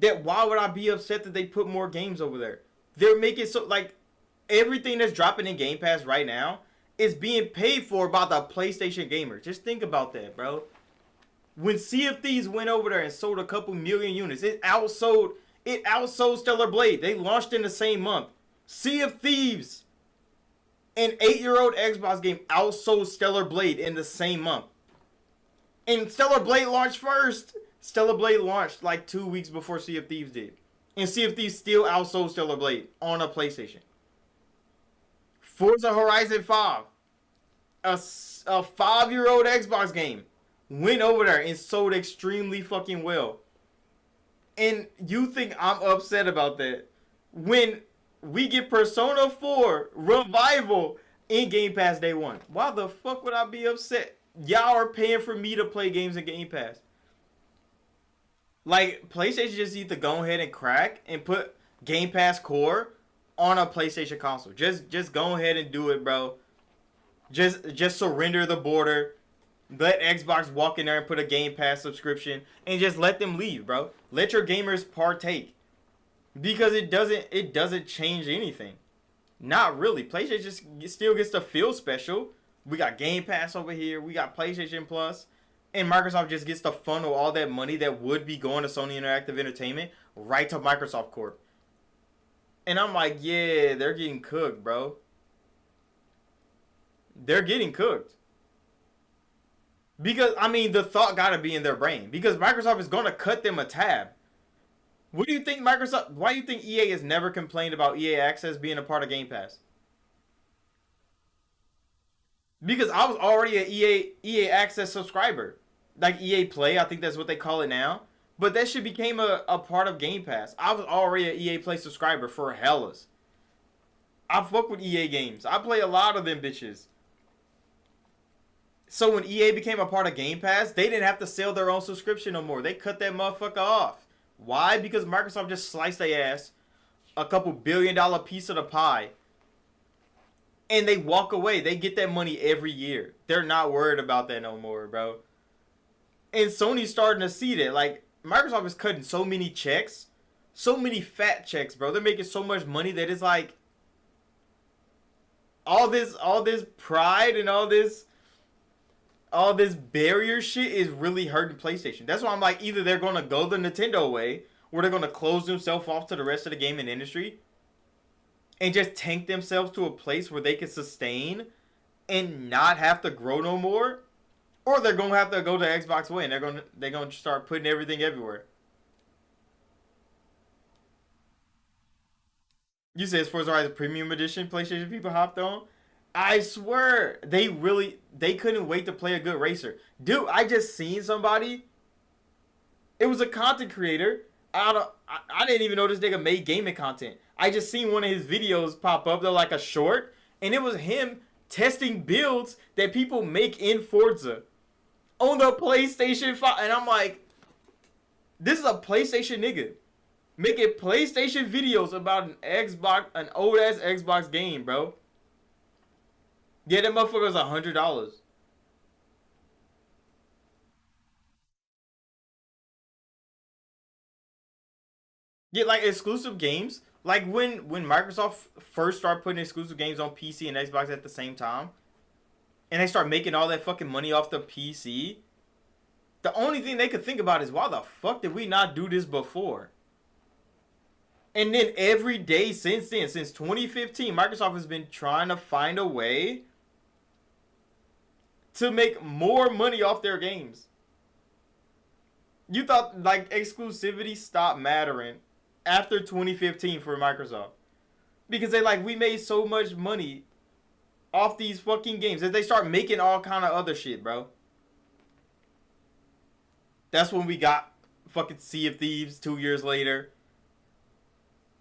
that why would I be upset that they put more games over there? They're making so like everything that's dropping in Game Pass right now is being paid for by the PlayStation gamer. Just think about that, bro. When Sea of Thieves went over there and sold a couple million units, it outsold Stellar Blade. They launched in the same month. Sea of Thieves, an 8-year-old Xbox game, outsold Stellar Blade in the same month. And Stellar Blade launched first. Stellar Blade launched like 2 weeks before Sea of Thieves did. And Sea of Thieves still outsold Stellar Blade on a PlayStation. Forza Horizon 5, a 5-year-old Xbox game, went over there and sold extremely fucking well. And you think I'm upset about that when we get Persona 4 Revival in Game Pass day one? Why the fuck would I be upset? Y'all are paying for me to play games in Game Pass. Like, PlayStation just need to go ahead and crack and put Game Pass Core on a PlayStation console. Just go ahead and do it, bro. Just surrender the border. Let Xbox walk in there and put a Game Pass subscription and just let them leave, bro. Let your gamers partake. Because it doesn't change anything. Not really. PlayStation just still gets to feel special. We got Game Pass over here. We got PlayStation Plus. And Microsoft just gets to funnel all that money that would be going to Sony Interactive Entertainment right to Microsoft Corp. And I'm like, yeah, they're getting cooked, bro. They're getting cooked. Because, I mean, the thought got to be in their brain. Because Microsoft is going to cut them a tab. What do you think Microsoft... Why do you think EA has never complained about EA Access being a part of Game Pass? Because I was already an EA Access subscriber. Like EA Play, I think that's what they call it now. But that shit became a part of Game Pass. I was already an EA Play subscriber for hellas. I fuck with EA games. I play a lot of them bitches. So when EA became a part of Game Pass, they didn't have to sell their own subscription no more. They cut that motherfucker off. Why? Because Microsoft just sliced their ass a couple $1 billion piece of the pie. And they walk away. They get that money every year. They're not worried about that no more, bro. And Sony's starting to see that. Like, Microsoft is cutting so many checks. So many fat checks, bro. They're making so much money that it's like... All this pride and all this barrier shit is really hurting PlayStation. That's why I'm like, either they're going to go the Nintendo way, or they're going to close themselves off to the rest of the gaming industry and just tank themselves to a place where they can sustain and not have to grow no more, or they're going to have to go the Xbox way and they're going to start putting everything everywhere. You said it's Forza Horizon Premium Edition PlayStation people hopped on? I swear, they couldn't wait to play a good racer. Dude, I just seen somebody. It was a content creator. I didn't even know this nigga made gaming content. I just seen one of his videos pop up. They're like a short. And it was him testing builds that people make in Forza on the PlayStation 5. And I'm like, this is a PlayStation nigga making PlayStation videos about an old ass Xbox game, bro. Yeah, that motherfucker was $100. Yeah, like exclusive games. Like when Microsoft first started putting exclusive games on PC and Xbox at the same time, and they start making all that fucking money off the PC, the only thing they could think about is, why the fuck did we not do this before? And then every day since then, since 2015, Microsoft has been trying to find a way to make more money off their games. You thought like exclusivity stopped mattering after 2015 for Microsoft, because they like, we made so much money off these fucking games that they start making all kind of other shit, bro. That's when we got fucking Sea of Thieves 2 years later.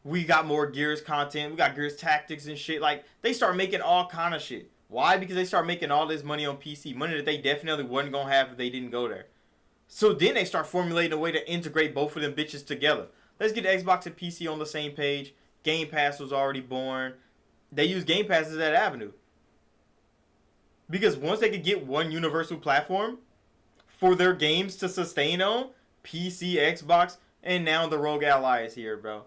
We got more Gears content. We got Gears Tactics and shit. Like, they start making all kind of shit. Why? Because they start making all this money on PC. Money that they definitely wasn't going to have if they didn't go there. So then they start formulating a way to integrate both of them bitches together. Let's get Xbox and PC on the same page. Game Pass was already born. They use Game Pass as that avenue. Because once they could get one universal platform for their games to sustain on, PC, Xbox, and now the Rogue Ally is here, bro.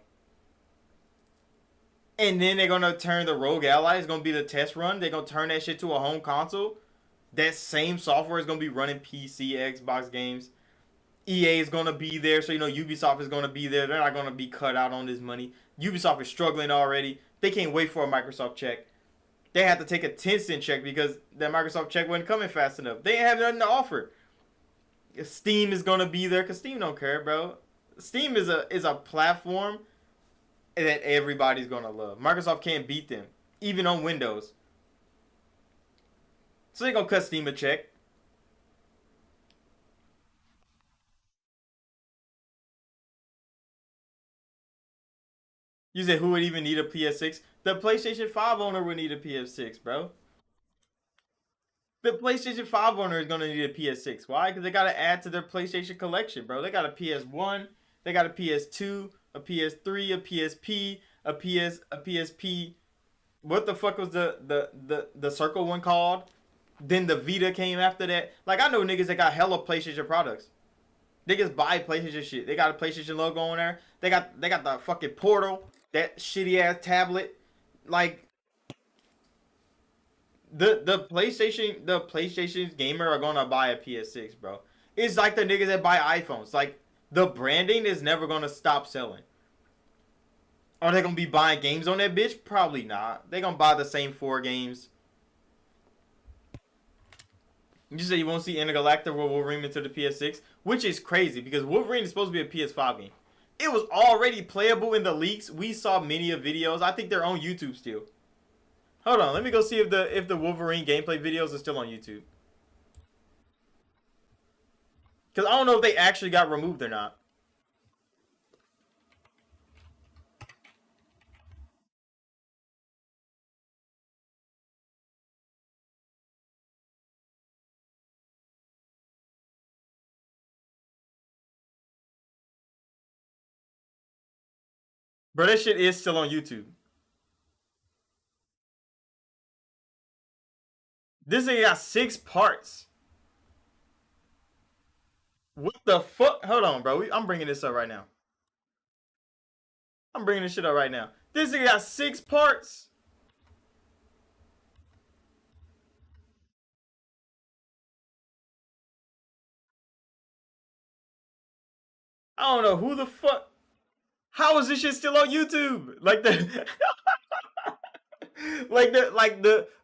And then they're gonna turn the Rogue Ally, it's gonna be the test run. They're gonna turn that shit to a home console. That same software is gonna be running PC, Xbox games. EA is gonna be there, so you know Ubisoft is gonna be there. They're not gonna be cut out on this money. Ubisoft is struggling already. They can't wait for a Microsoft check. They had to take a 10-cent check because that Microsoft check wasn't coming fast enough. They ain't have nothing to offer. Steam is gonna be there because Steam don't care, bro. Steam is a platform that everybody's gonna love. Microsoft can't beat them, even on Windows. So they're gonna cut Steam a check. You said who would even need a PS6? The PlayStation 5 owner would need a PS6, bro. The PlayStation 5 owner is gonna need a PS6. Why? Because they gotta add to their PlayStation collection, bro. They got a PS1, they got a PS2, a PS3, a PSP, a PSP. What the fuck was the circle one called? Then the Vita came after that. Like I know niggas that got hella PlayStation products. They just buy PlayStation shit. They got a PlayStation logo on there. They got the fucking Portal, that shitty ass tablet. Like the PlayStation gamer are gonna buy a PS6, bro. It's like the niggas that buy iPhones. Like the branding is never gonna stop selling. Are they gonna be buying games on that bitch? Probably not. They gonna buy the same 4 games. You said you won't see Intergalactic with Wolverine into the PS6, which is crazy because Wolverine is supposed to be a PS5 game. It was already playable in the leaks. We saw many of videos. I think they're on YouTube still. Hold on, let me go see if the Wolverine gameplay videos are still on YouTube. Because I don't know if they actually got removed or not. Bro, that shit is still on YouTube. This thing got 6 parts. What the fuck? Hold on, bro. I'm bringing this up right now. I'm bringing this shit up right now. This thing got 6 parts. I don't know who the fuck. How is this shit still on YouTube? Like the,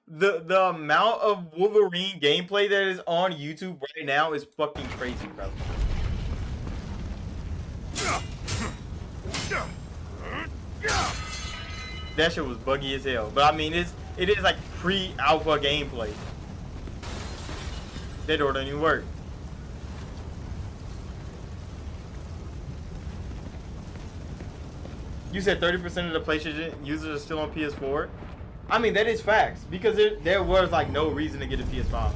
the amount of Wolverine gameplay that is on YouTube right now is fucking crazy, bro. That shit was buggy as hell. But I mean, it is like pre-alpha gameplay. That door doesn't even work. You said 30% of the PlayStation users are still on PS4. I mean, that is facts because there was like no reason to get a PS5.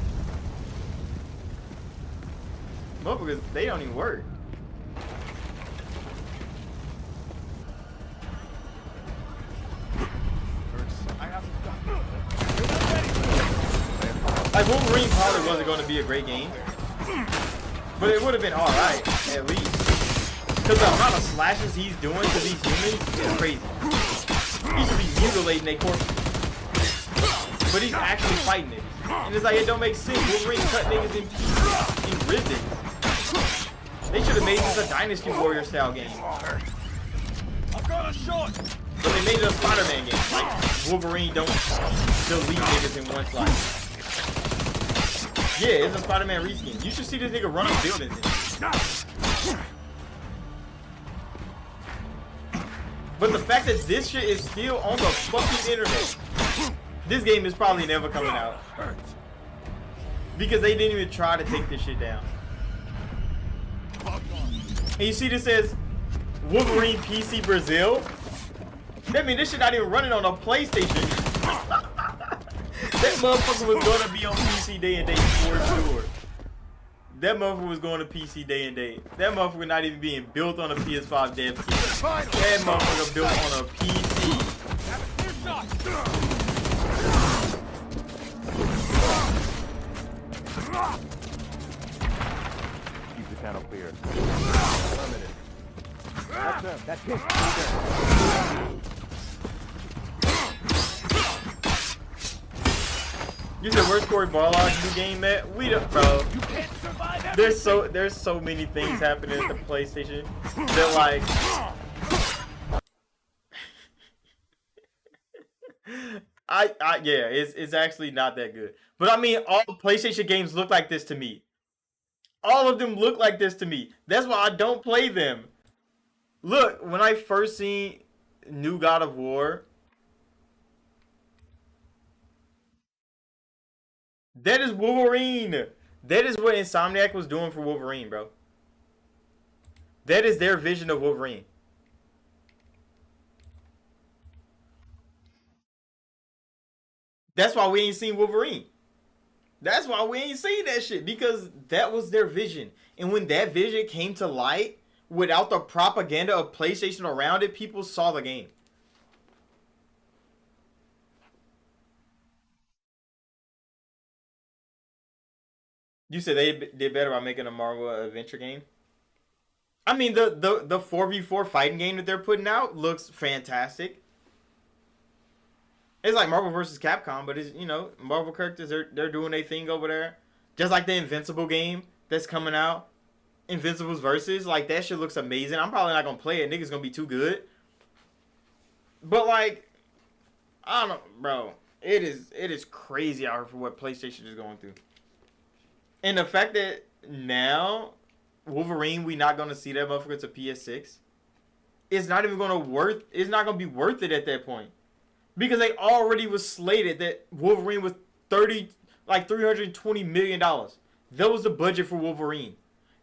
Motherfuckers, they don't even work. Like Wolverine probably wasn't going to be a great game, but it would have been alright at least. Because the amount of slashes he's doing to these humans is crazy. He should be mutilating their corpses. But he's actually fighting it. And it's like, it don't make sense. Wolverine cut niggas in pieces, in ribs. They should have made this a Dynasty Warrior style game. I've got a shot. But they made it a Spider-Man game. Like, Wolverine don't delete niggas in one slice. Yeah, it's a Spider-Man reskin. You should see this nigga run up buildings in. But the fact that this shit is still on the fucking internet, this game is probably never coming out. Because they didn't even try to take this shit down. And you see this says Wolverine PC Brazil? That means this shit not even running on a PlayStation. That motherfucker was gonna be on PC day and date for sure. That motherfucker was going to PC day and date. That motherfucker not even being built on a PS5 dev kit. That motherfucker built on a PC. You said where's Corey Barlog's new game at? We don't, bro. There's so many things happening at the PlayStation that like. Yeah, it's actually not that good. But I mean, all PlayStation games look like this to me. All of them look like this to me. That's why I don't play them. Look, when I first seen New God of War, that is Wolverine. That is what Insomniac was doing for Wolverine, bro. That is their vision of Wolverine. That's why we ain't seen Wolverine. That's why we ain't seen that shit, because that was their vision. And when that vision came to light, without the propaganda of PlayStation around it, people saw the game. You said they did better by making a Marvel adventure game. I mean, the 4v4 fighting game that they're putting out looks fantastic. It's like Marvel versus Capcom, but it's, Marvel characters, they're doing their thing over there. Just like the Invincible game that's coming out. Invincible's versus, like, that shit looks amazing. I'm probably not gonna play it. Niggas gonna be too good. But like, I don't know, bro. It is crazy out here for what PlayStation is going through. And the fact that now Wolverine, we not gonna see that motherfucker to PS6. It's not even gonna worth. It's not gonna be worth it at that point, because they already was slated that Wolverine was 320 million dollars. That was the budget for Wolverine.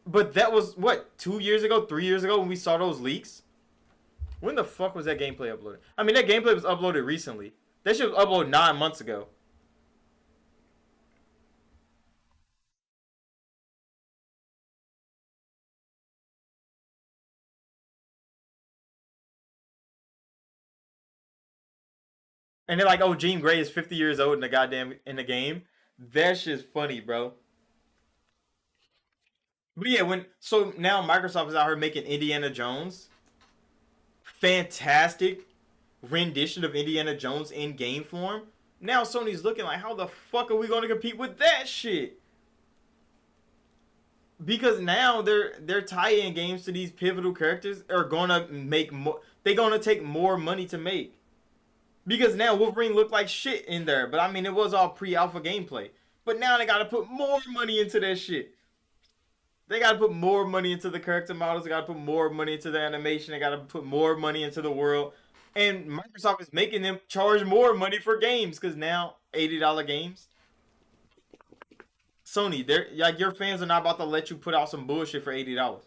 But that was what, 2 years ago, 3 years ago when we saw those leaks. When the fuck was that gameplay uploaded? I mean, that gameplay was uploaded recently. That shit was uploaded 9 months ago. And they're like, oh, Jean Grey is 50 years old in the game. That shit's funny, bro. But yeah, so now Microsoft is out here making Indiana Jones. Fantastic rendition of Indiana Jones in game form. Now Sony's looking like, how the fuck are we going to compete with that shit? Because now their tie-in games to these pivotal characters are gonna make more. They're gonna take more money to make. Because now Wolverine looked like shit in there, but I mean it was all pre-alpha gameplay. But now they gotta put more money into that shit. They gotta put more money into the character models. They gotta put more money into the animation. They gotta put more money into the world. And Microsoft is making them charge more money for games, because now $80 games. Sony, they're like, your fans are not about to let you put out some bullshit for $80.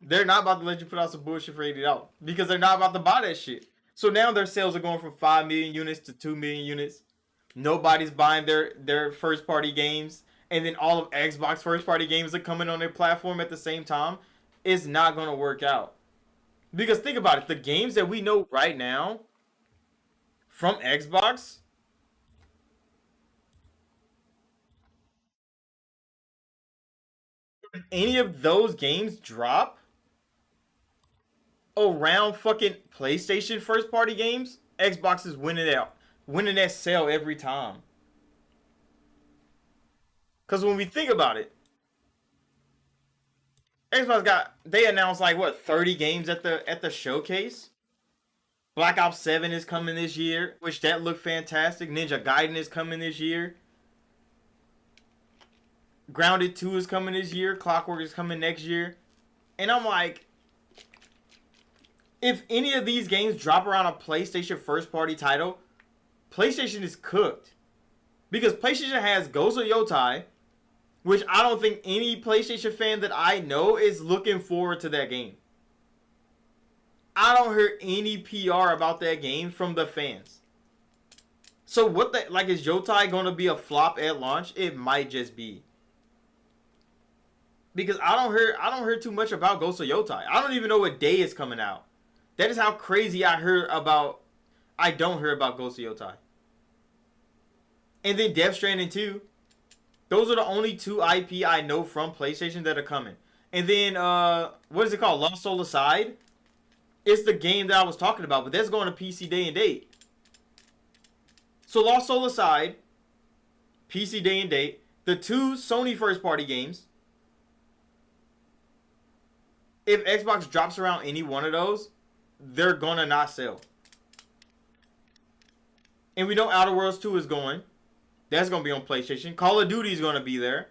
They're not about to let you put out some bullshit for $80 because they're not about to buy that shit. So now their sales are going from 5 million units to 2 million units. Nobody's buying their first party games, and then all of Xbox first party games are coming on their platform at the same time. It's not going to work out. Because think about it, the games that we know right now from Xbox, if any of those games drop around fucking PlayStation first party games, Xbox is winning that sale every time. Cause when we think about it, they announced like what, 30 games at the showcase. Black Ops 7 is coming this year, which that looked fantastic. Ninja Gaiden is coming this year. Grounded 2 is coming this year. Clockwork is coming next year. And I'm like, if any of these games drop around a PlayStation first party title, PlayStation is cooked. Because PlayStation has Ghost of Yotai, which I don't think any PlayStation fan that I know is looking forward to that game. I don't hear any PR about that game from the fans. So is Yotai going to be a flop at launch? It might just be. Because I don't hear too much about Ghost of Yotai. I don't even know what day it's coming out. That is how crazy I don't hear about Ghost of Yotai. And then Death Stranding 2. Those are the only two IP I know from PlayStation that are coming. And then what is it called? Lost Soul Aside. It's the game that I was talking about, but that's going to PC day and date. So Lost Soul Aside, PC day and date, the two Sony first party games. If Xbox drops around any one of those, they're gonna not sell. And we know Outer Worlds 2 is going. That's gonna be on PlayStation. Call of Duty is gonna be there.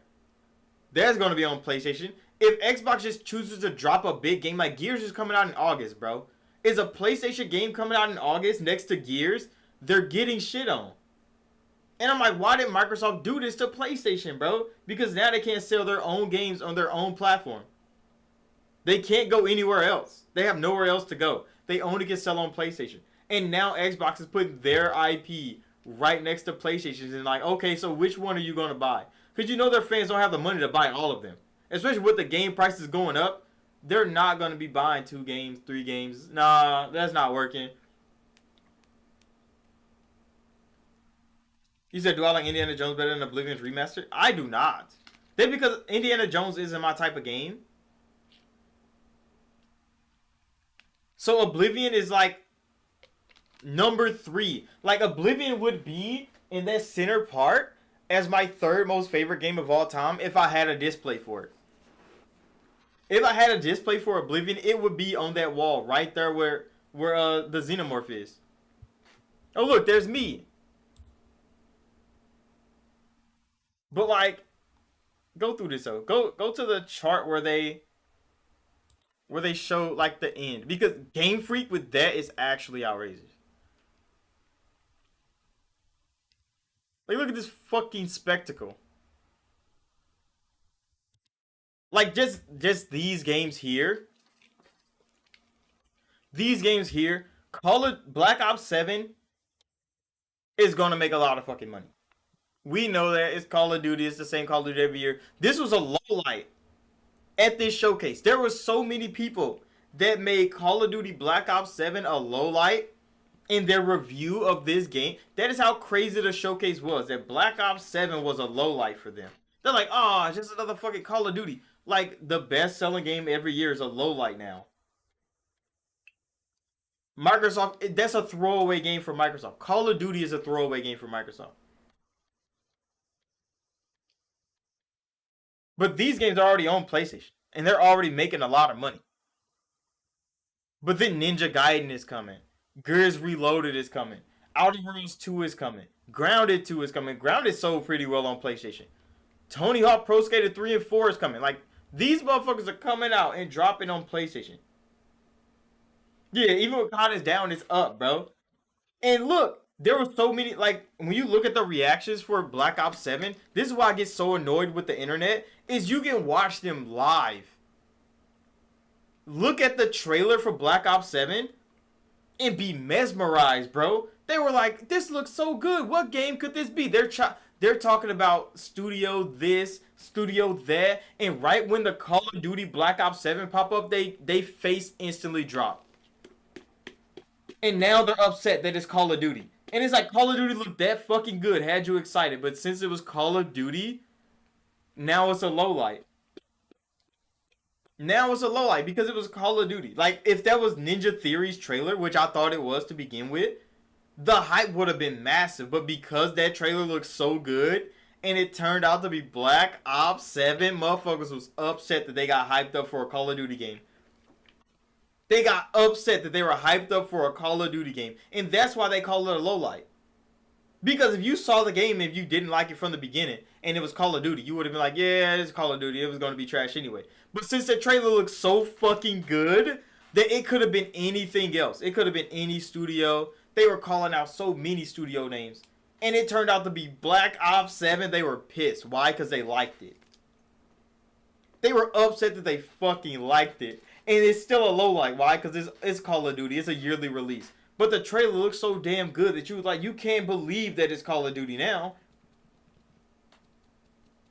That's gonna be on PlayStation. If Xbox just chooses to drop a big game like Gears is coming out in August, bro. Is a PlayStation game coming out in August next to Gears? They're getting shit on. And I'm like, why did Microsoft do this to PlayStation, bro? Because now they can't sell their own games on their own platform. They can't go anywhere else. They have nowhere else to go. They only can sell on PlayStation. And now Xbox is putting their IP right next to PlayStation's and like, okay, so which one are you going to buy? Because you know their fans don't have the money to buy all of them. Especially with the game prices going up. They're not going to be buying 2 games, 3 games. Nah, that's not working. You said, do I like Indiana Jones better than Oblivion's remaster? I do not. Then because Indiana Jones isn't my type of game. So Oblivion is like number 3. Like Oblivion would be in that center part as my 3rd most favorite game of all time if I had a display for it. If I had a display for Oblivion, it would be on that wall right there where the Xenomorph is. Oh look, there's me. But like, go through this though. Go to the chart where they show like the end, because Game Freak with that is actually outrageous. Like look at this fucking spectacle. Like just these games here. These games here, Call of Black Ops 7 is gonna make a lot of fucking money. We know that it's Call of Duty. It's the same Call of Duty every year. This was a low light at this showcase. There were so many people that made Call of Duty Black Ops 7 a low light in their review of this game. That is how crazy the showcase was. That Black Ops 7 was a low light for them. They're like, oh, it's just another fucking Call of Duty. Like, the best selling game every year is a low light now. Microsoft, that's a throwaway game for Microsoft. Call of Duty is a throwaway game for Microsoft. But these games are already on PlayStation. And they're already making a lot of money. But then Ninja Gaiden is coming. Gears Reloaded is coming. Outer Worlds 2 is coming. Grounded 2 is coming. Grounded sold pretty well on PlayStation. Tony Hawk Pro Skater 3 and 4 is coming. Like, these motherfuckers are coming out and dropping on PlayStation. Yeah, even when COD is down, it's up, bro. And look, there were so many, like, when you look at the reactions for Black Ops 7, this is why I get so annoyed with the internet, is you can watch them live. Look at the trailer for Black Ops 7 and be mesmerized, bro. They were like, this looks so good. What game could this be? They're talking about studio this, studio that, and right when the Call of Duty Black Ops 7 pop up, they face instantly drop. And now they're upset that it's Call of Duty. And it's like, Call of Duty looked that fucking good, had you excited. But since it was Call of Duty, now it's a low light. Now it's a low light because it was Call of Duty. Like, if that was Ninja Theory's trailer, which I thought it was to begin with, the hype would have been massive. But because that trailer looked so good, and it turned out to be Black Ops 7, motherfuckers was upset that they got hyped up for a Call of Duty game. They got upset that they were hyped up for a Call of Duty game. And that's why they call it a low light. Because if you saw the game, if you didn't like it from the beginning, and it was Call of Duty, you would have been like, yeah, it's Call of Duty. It was going to be trash anyway. But since the trailer looks so fucking good, that it could have been anything else. It could have been any studio. They were calling out so many studio names. And it turned out to be Black Ops 7. They were pissed. Why? Because they liked it. They were upset that they fucking liked it. And it's still a low light. Why? Because it's Call of Duty. It's a yearly release. But the trailer looks so damn good that you was like, you can't believe that it's Call of Duty now.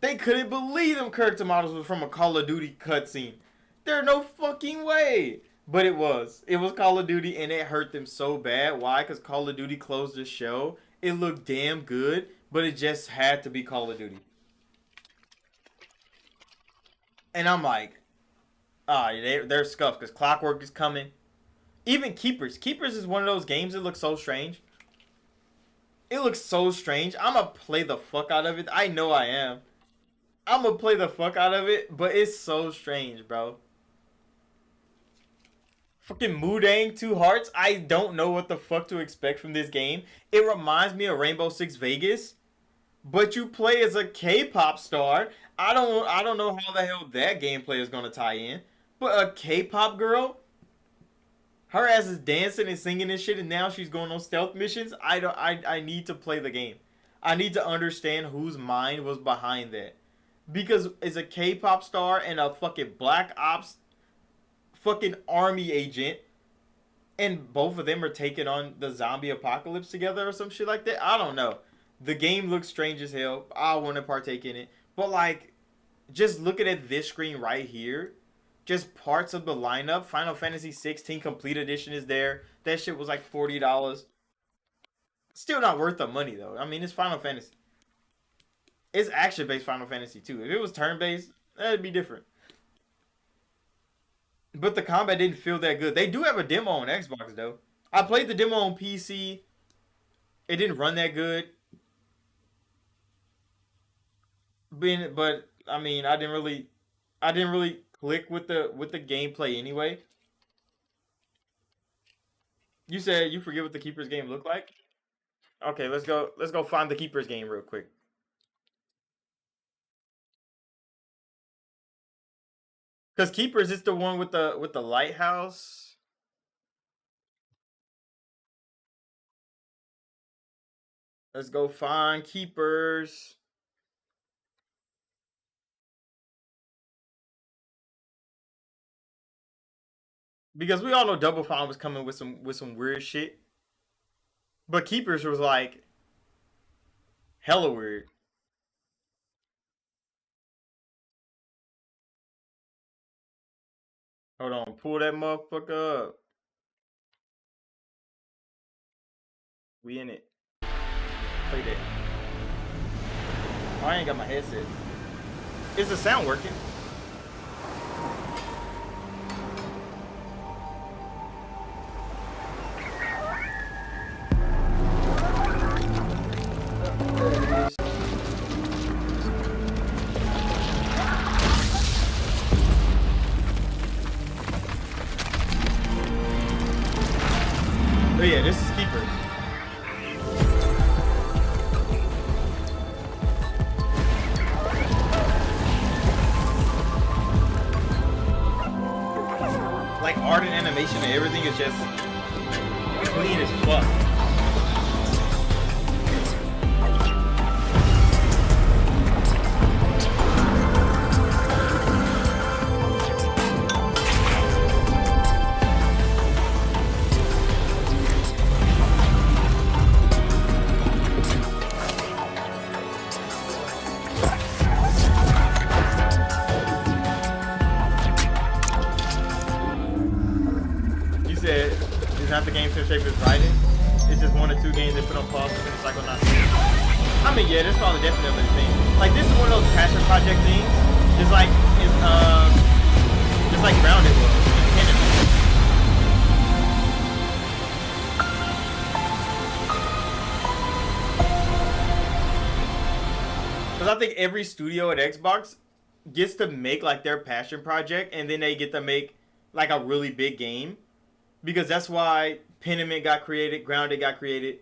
They couldn't believe them character models were from a Call of Duty cutscene. There's no fucking way. But it was. It was Call of Duty, and it hurt them so bad. Why? Because Call of Duty closed the show. It looked damn good, but it just had to be Call of Duty. And I'm like, Ah, they're scuffed because Clockwork is coming. Even Keepers. Keepers is one of those games that looks so strange. It looks so strange. I'm gonna play the fuck out of it. I know I am. I'm gonna play the fuck out of it, but it's so strange, bro. Fucking Mudang 2 Hearts. I don't know what the fuck to expect from this game. It reminds me of Rainbow Six Vegas, but you play as a K-pop star. I don't know how the hell that gameplay is gonna tie in. But a K-pop girl, her ass is dancing and singing and shit, and now she's going on stealth missions. I need to play the game. I need to understand whose mind was behind that. Because it's a K-pop star and a fucking Black Ops fucking army agent, and both of them are taking on the zombie apocalypse together or some shit like that. I don't know. The game looks strange as hell. I want to partake in it. But like, just looking at this screen right here, just parts of the lineup. Final Fantasy 16 Complete Edition is there. That shit was like $40. Still not worth the money though. I mean, it's Final Fantasy. It's action-based Final Fantasy too. If it was turn-based, that'd be different. But the combat didn't feel that good. They do have a demo on Xbox though. I played the demo on PC. It didn't run that good. But I mean, I didn't really click with the gameplay anyway. You said you forget what the Keepers game looked like? Okay, let's go find the Keepers game real quick. Cuz Keepers is the one with the lighthouse. Let's go find Keepers. Because we all know Double Fine was coming with some weird shit. But Keepers was like hella weird. Hold on, pull that motherfucker up. We in it. Play that. Oh, I ain't got my headset. Is the sound working? Oh yeah, this is Keepers. Like art and animation and everything is just clean as fuck. You said it's not the game to shape its writing. It's just one or two games they put on pause and it's like on not. I mean, yeah, that's probably definitely the thing. Like this is one of those passion project things. Just like it's just like Grounded was. In Canada. Because I think every studio at Xbox gets to make like their passion project, and then they get to make like a really big game. Because that's why Pentiment got created, Grounded got created,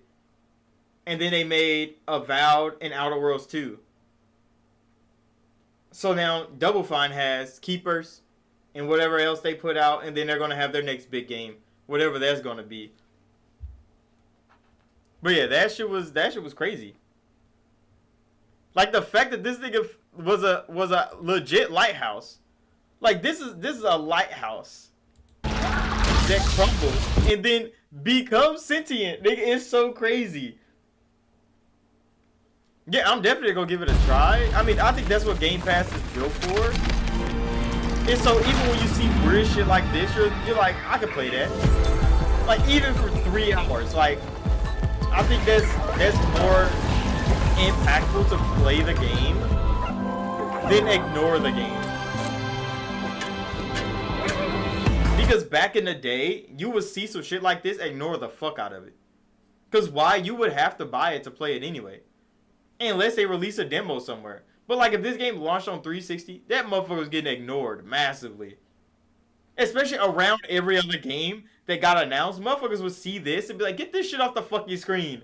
and then they made Avowed and Outer Worlds 2. So now Double Fine has Keepers and whatever else they put out, and then they're gonna have their next big game, whatever that's gonna be. But yeah, that shit was crazy. Like the fact that this nigga was a legit lighthouse. Like this is a lighthouse that crumbles and then becomes sentient. Nigga, it's so crazy. Yeah, I'm definitely gonna give it a try. I mean, I think that's what Game Pass is built for. And so even when you see weird shit like this, you're like, I could play that. Like even for 3 hours. Like I think that's more impactful to play the game than ignore the game. Because back in the day, you would see some shit like this, ignore the fuck out of it. Because why? You would have to buy it to play it anyway. Unless they release a demo somewhere. But like if this game launched on 360, that motherfucker was getting ignored massively. Especially around every other game that got announced. Motherfuckers would see this and be like, get this shit off the fucking screen.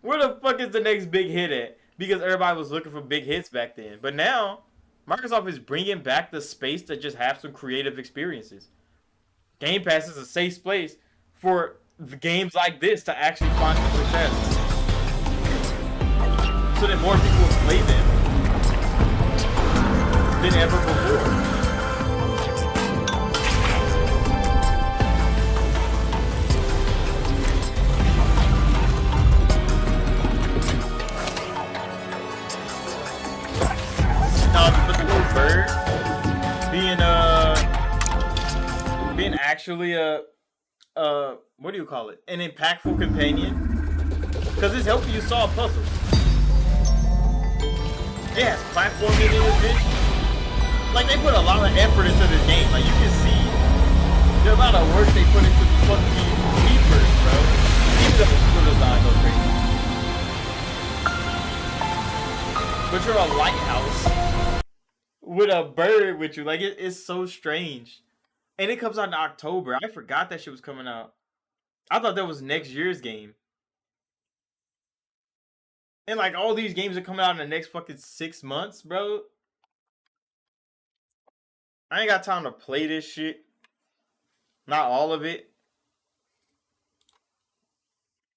Where the fuck is the next big hit at? Because everybody was looking for big hits back then. But now, Microsoft is bringing back the space to just have some creative experiences. Game Pass is a safe place for the games like this to actually find some success. So that more people will play them than ever before. But the little bird being actually what do you call it? An impactful companion, because it's helping you solve puzzles. It has platforming in this bitch. Like they put a lot of effort into this game. Like you can see the amount of work they put into the fucking keepers, bro. Even the physical design goes crazy. But you're a lighthouse with a bird with you. Like it's so strange. And it comes out in October. I forgot that shit was coming out. I thought that was next year's game. And like all these games are coming out in the next fucking 6 months, bro. I ain't got time to play this shit. Not all of it.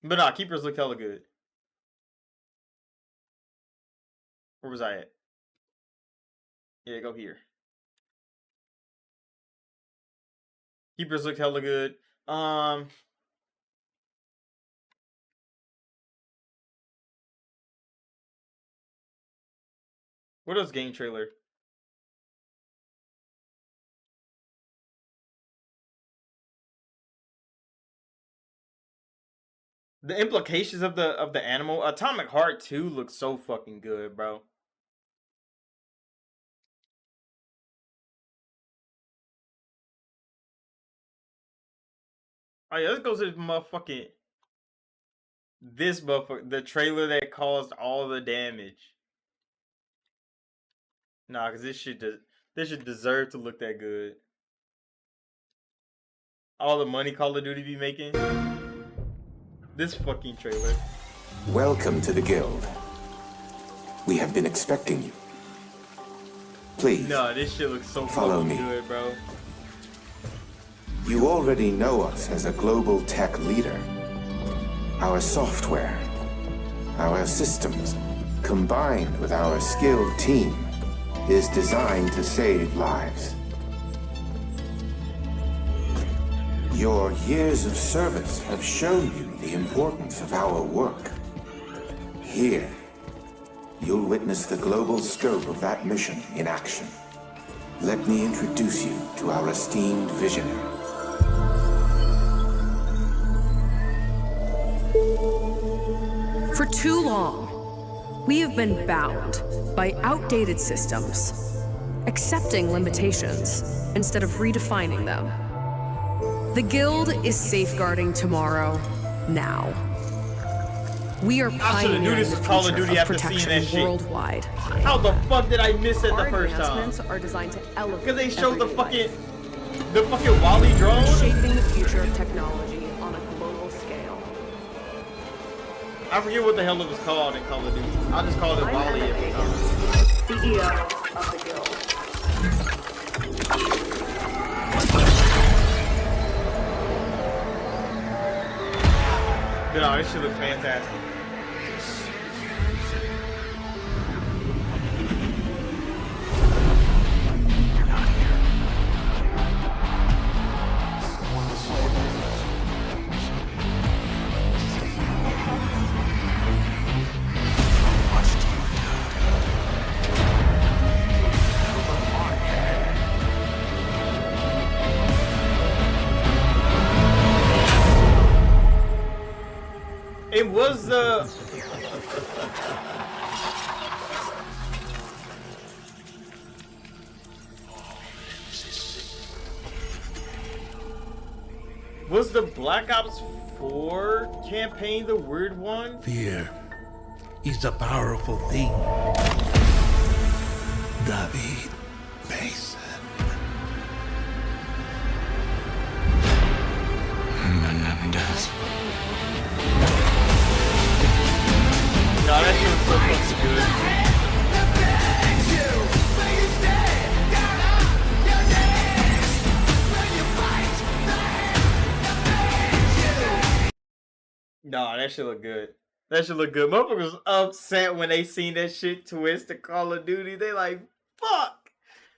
But nah, Keepers look hella good. Where was I at? Yeah, go here. Keepers looked hella good. What else game trailer? The implications of the animal. Atomic Heart 2 looks so fucking good, bro. Oh yeah, let's go to this motherfucking the trailer that caused all the damage. Nah, cause this shit deserve to look that good. All the money Call of Duty be making. This fucking trailer. Welcome to the guild. We have been expecting you. Please. Nah, this shit looks so follow fucking me. good, bro. You already know us as a global tech leader. Our software, our systems, combined with our skilled team, is designed to save lives. Your years of service have shown you the importance of our work. Here, you'll witness the global scope of that mission in action. Let me introduce you to our esteemed visionary. For too long, we have been bound by outdated systems, accepting limitations instead of redefining them. The Guild is safeguarding tomorrow, now. We are pioneering the Call of future Duty of after seeing protection that shit. worldwide. How the fuck did I miss it the Our first time? advancements are designed to elevate Because they showed the everyday fucking Wally drone. life, shaping the future of technology on a global scale. I forget what the hell it was called in Call of Duty. I'll just call it Wally every time. CEO of the Guild. But no, this shit looks fantastic. It was Was the Black Ops 4 campaign the weird one? Fear is a powerful thing. David Mason. Menendez. No, that shit was so fucking good. No, that shit look good. That shit look good. Motherfuckers was upset when they seen that shit twist to Call of Duty. They like, fuck.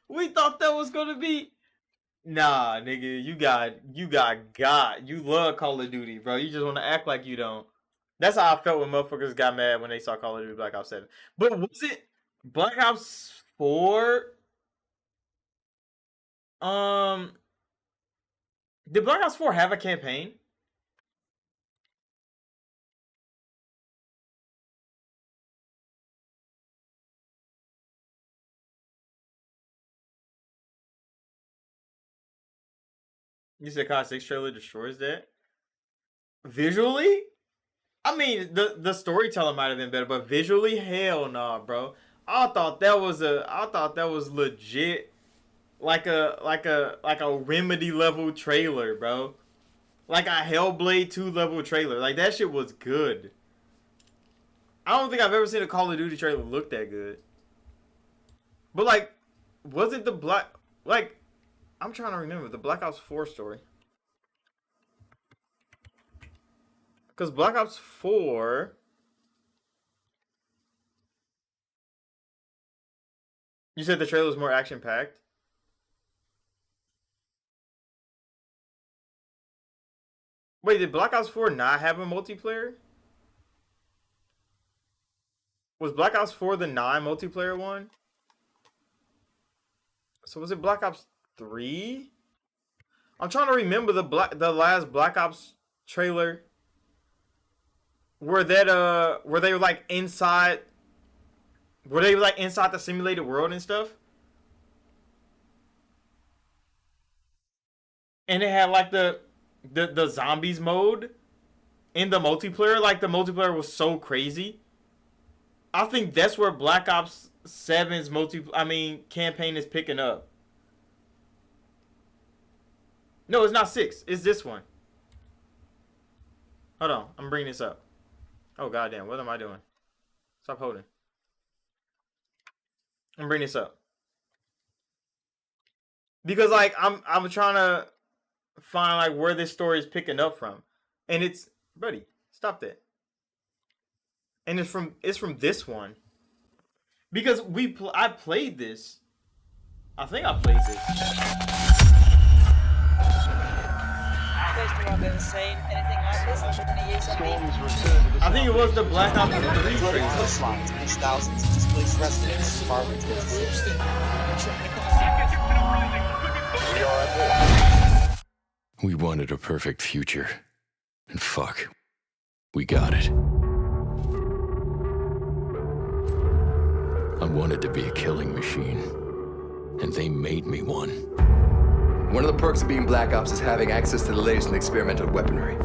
We thought that was gonna be. Nah, nigga, you got. You love Call of Duty, bro. You just want to act like you don't. That's how I felt when motherfuckers got mad when they saw Call of Duty Black Ops 7. But was it Black Ops 4? Did Black Ops 4 have a campaign? You said COD 6 trailer destroys that? Visually? I mean, the storytelling might have been better, but visually, hell nah, bro. I thought that was legit like a Remedy level trailer, bro. Like a Hellblade 2 level trailer. Like that shit was good. I don't think I've ever seen a Call of Duty trailer look that good. But like, was it the I'm trying to remember the Black Ops 4 story. Because Black Ops 4... You said the trailer was more action-packed? Wait, did Black Ops 4 not have a multiplayer? Was Black Ops 4 the non-multiplayer one? So was it Black Ops 3? I'm trying to remember the last Black Ops trailer where they were like inside the simulated world and stuff. And it had like the zombies mode in the multiplayer. Like the multiplayer was so crazy. I think that's where Black Ops 7's campaign is picking up. No, it's not 6. It's this one. Hold on. I'm bringing this up. Oh, goddamn. What am I doing? Stop holding. I'm bringing this up. Because, like, I'm trying to find, like, where this story is picking up from. And it's... Buddy, stop that. And it's from this one. Because I played this. I think I played this. I think it was the Black Ops 3 We wanted a perfect future. And fuck, we got it. I wanted to be a killing machine. And they made me one. One of the perks of being Black Ops is having access to the latest in experimental weaponry.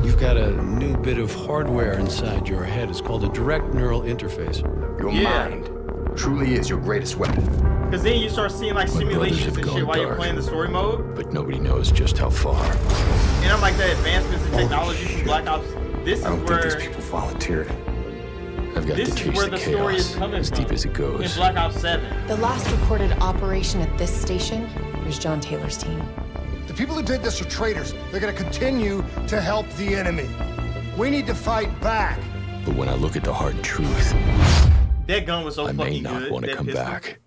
You've got a new bit of hardware inside your head. It's called a direct neural interface. Your mind truly is your greatest weapon. Because then you start seeing like simulations and shit while you're playing the story mode. But nobody knows just how far. And I'm like, the advancements in technology from Black Ops. This is I don't where think these people volunteered. I've got this to is chase where the the story is chaos coming as from. deep as it In goes. Black Ops 7. The last recorded operation at this station was John Taylor's team. The people who did this are traitors. They're gonna continue to help the enemy. We need to fight back. But when I look at the hard truth, That gun was so I fucking may not good. want to that come pistol. back.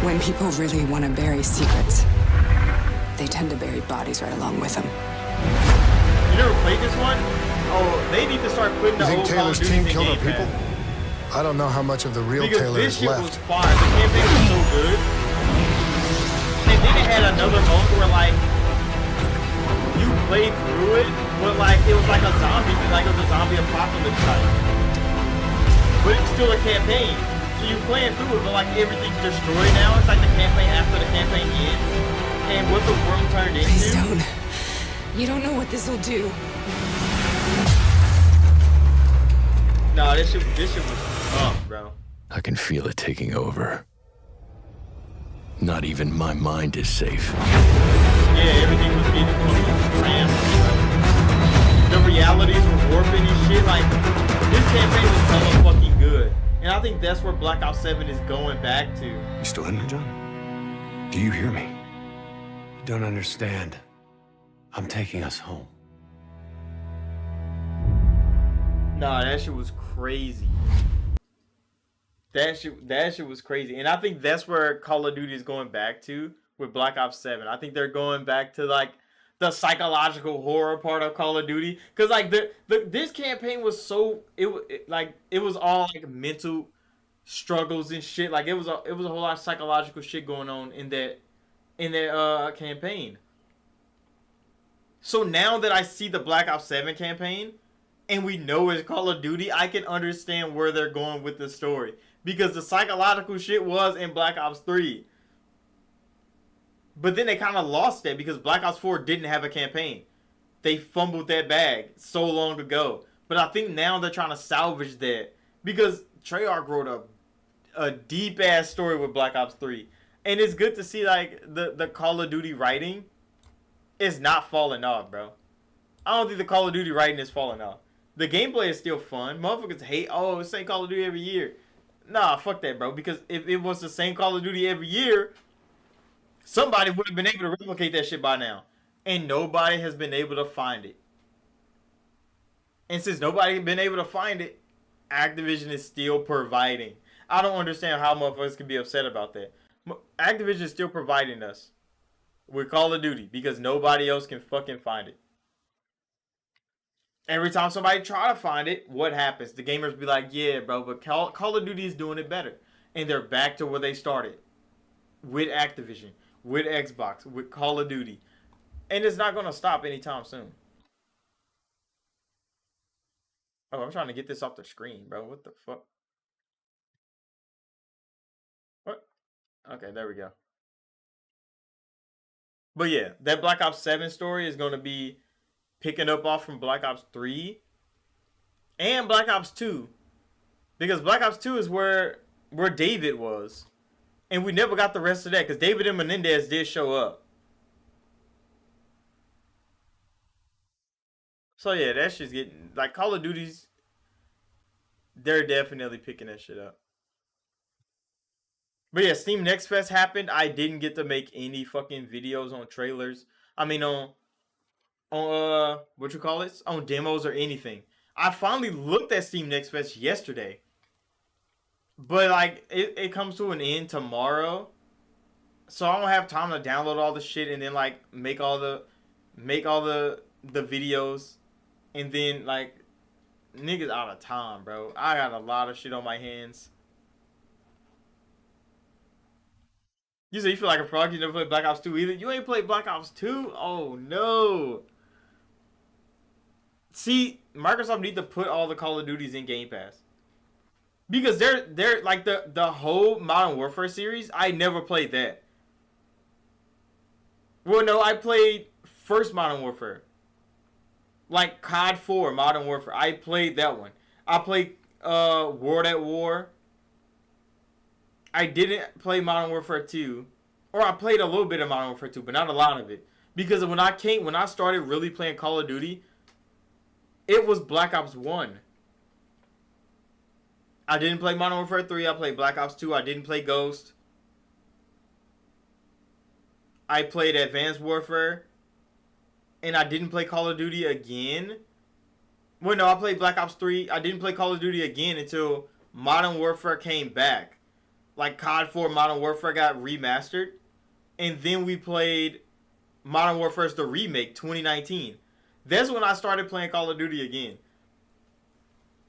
When people really want to bury secrets, they tend to bury bodies right along with them. You never played this one? Oh, they need to start putting the You think old Call Taylor's of team Duty killed in our Game people? Pass. I don't know how much of the real Because Taylor this is shit left. was fire. The campaign was so good. And then it had another mode where like you played through it, but like it was like a zombie, like it was a zombie apocalypse type. But it's still a campaign. So you're playing through it, but like everything's destroyed now. It's like the campaign after the campaign ends, and what the world turned into. Please don't. You don't know what this will do. Nah, this shit was tough, bro. I can feel it taking over. Not even my mind is safe. Yeah, everything was getting fucking cramped. The realities were warping and shit. Like, this campaign was hella fucking good. And I think that's where Black Ops 7 is going back to. You still in there, John? Do you hear me? You don't understand. I'm taking us home. Nah, that shit was crazy. That shit was crazy. And I think that's where Call of Duty is going back to with Black Ops 7. I think they're going back to like the psychological horror part of Call of Duty, cuz like this campaign was so it was all like mental struggles and shit. Like it was a whole lot of psychological shit going on in that campaign. So now that I see the Black Ops 7 campaign and we know it's Call of Duty, I can understand where they're going with the story. Because the psychological shit was in Black Ops 3. But then they kind of lost that because Black Ops 4 didn't have a campaign. They fumbled that bag so long ago. But I think now they're trying to salvage that. Because Treyarch wrote a deep-ass story with Black Ops 3. And it's good to see like the Call of Duty writing is not falling off, bro. I don't think the Call of Duty writing is falling off. The gameplay is still fun. Motherfuckers hate, oh, it's the same Call of Duty every year. Nah, fuck that, bro. Because if it was the same Call of Duty every year, somebody would have been able to replicate that shit by now. And nobody has been able to find it. And since nobody has been able to find it, Activision is still providing. I don't understand how motherfuckers can be upset about that. Activision is still providing us with Call of Duty because nobody else can fucking find it. Every time somebody try to find it, what happens? The gamers be like, yeah, bro, but Call of Duty is doing it better. And they're back to where they started. With Activision, with Xbox, with Call of Duty. And it's not going to stop anytime soon. Oh, I'm trying to get this off the screen, bro. What the fuck? What? Okay, there we go. But yeah, that Black Ops 7 story is going to be picking up off from Black Ops 3 and Black Ops 2. Because Black Ops 2 is where David was. And we never got the rest of that because David and Menendez did show up. So yeah, that shit's getting, like, Call of Duty's, they're definitely picking that shit up. But yeah, Steam Next Fest happened. I didn't get to make any fucking videos on trailers. I mean on what you call it? On demos or anything. I finally looked at Steam Next Fest yesterday. But like it comes to an end tomorrow. So I don't have time to download all the shit and then like make all the videos. And then like niggas out of time, bro. I got a lot of shit on my hands. You say you feel like a frog, you never played Black Ops 2 either. You ain't played Black Ops 2? Oh no. See, Microsoft need to put all the Call of Duties in Game Pass. Because they're like the whole Modern Warfare series, I never played that. Well, no, I played first Modern Warfare. Like COD 4 Modern Warfare. I played that one. I played World at War. I didn't play Modern Warfare 2. Or I played a little bit of Modern Warfare 2, but not a lot of it. Because when I started really playing Call of Duty, it was Black Ops 1. I didn't play Modern Warfare 3. I played Black Ops 2. I didn't play Ghost. I played Advanced Warfare. And I didn't play Call of Duty again. Well, no, I played Black Ops 3. I didn't play Call of Duty again until Modern Warfare came back. Like COD 4 Modern Warfare got remastered. And then we played Modern Warfare the remake 2019. That's when I started playing Call of Duty again.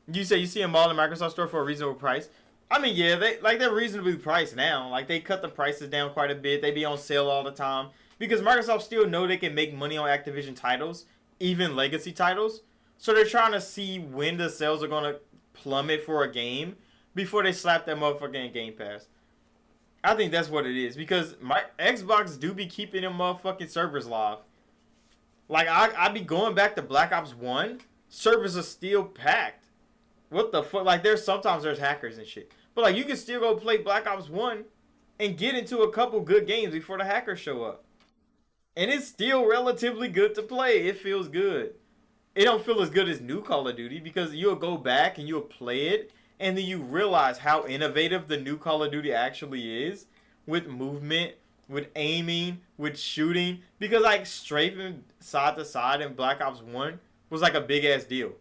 You say you see them all in the Microsoft store for a reasonable price. I mean, yeah, they're reasonably priced now. Like they cut the prices down quite a bit. They be on sale all the time because Microsoft still know they can make money on Activision titles, even legacy titles. So they're trying to see when the sales are gonna plummet for a game before they slap that motherfucker in Game Pass. I think that's what it is because my Xbox do be keeping them motherfucking servers live. Like I be going back to Black Ops 1, servers are still packed. What the fuck? Like sometimes there's hackers and shit. But like you can still go play Black Ops 1 and get into a couple good games before the hackers show up. And it's still relatively good to play. It feels good. It don't feel as good as new Call of Duty because you'll go back and you'll play it and then you realize how innovative the new Call of Duty actually is with movement, with aiming, with shooting. Because like strafing side to side in Black Ops 1 was like a big ass deal.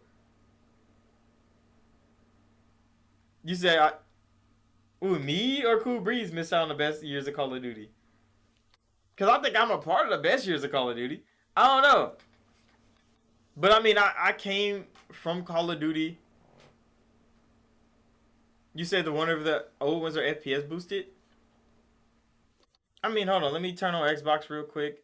You said, ooh, me or Cool Breeze missed out on the best years of Call of Duty? Because I think I'm a part of the best years of Call of Duty. I don't know. But I mean, I came from Call of Duty. You said the one of the old ones are FPS boosted? I mean, hold on. Let me turn on Xbox real quick.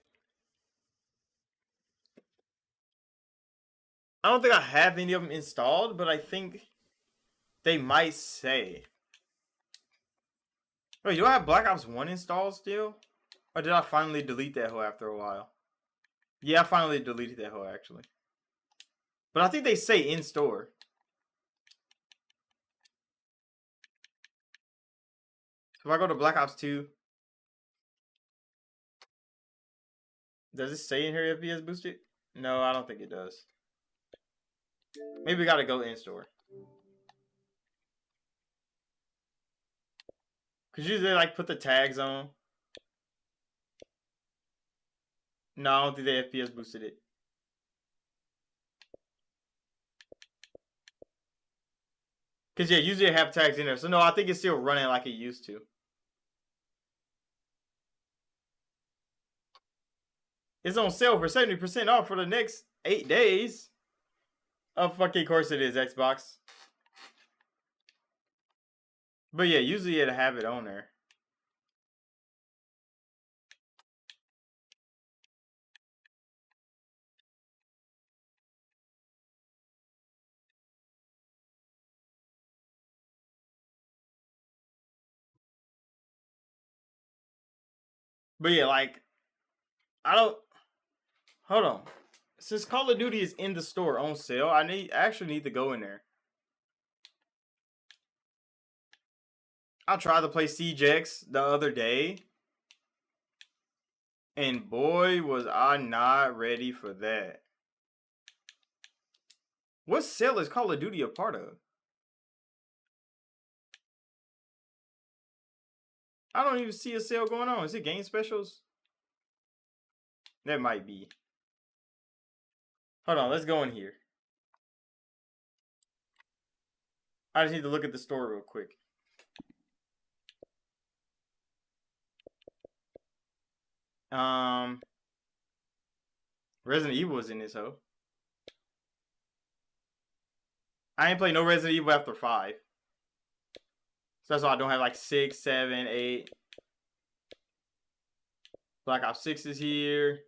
I don't think I have any of them installed, but I think they might say. Wait, do I have Black Ops 1 installed still? Or did I finally delete that hoe after a while? Yeah, I finally deleted that hoe actually. But I think they say in store. If I go to Black Ops 2, does it say in here FPS boosted? No, I don't think it does. Maybe we gotta go in store. Cause usually they like put the tags on. No, I don't think they FPS boosted it. Cause yeah, usually they have tags in there. So no, I think it's still running like it used to. It's on sale for 70% off for the next 8 days. Of fucking course it is, Xbox. But yeah, usually it'll have it on there. But yeah, like, I don't. Hold on. Since Call of Duty is in the store on sale, I actually need to go in there. I tried to play Xboxseriesx the other day. And boy, was I not ready for that. What sale is Call of Duty a part of? I don't even see a sale going on. Is it game specials? That might be. Hold on, let's go in here. I just need to look at the store real quick. Resident Evil is in this hoe. I ain't played no Resident Evil after 5. So that's why I don't have like 6, 7, 8. Black Ops 6 is here.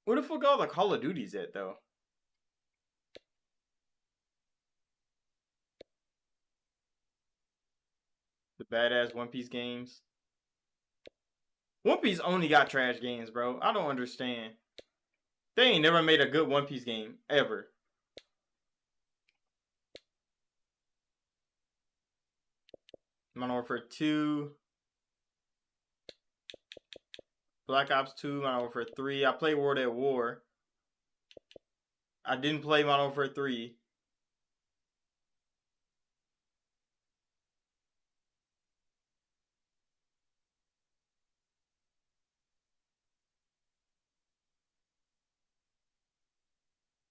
Where the fuck are all the Call of Duties at though? The badass One Piece games. One Piece only got trash games, bro. I don't understand. They ain't never made a good One Piece game, ever. Modern Warfare 2. Black Ops 2, Modern Warfare 3. I played World at War. I didn't play Modern Warfare 3.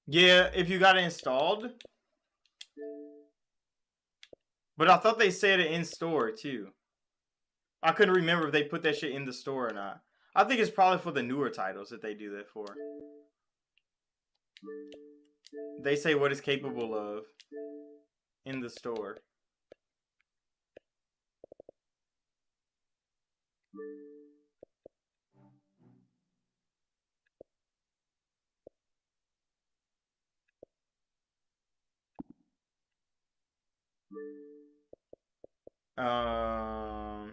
Yeah, if you got it installed. But I thought they said it in store too. I couldn't remember if they put that shit in the store or not. I think it's probably for the newer titles that they do that for. They say what it's capable of in the store. Where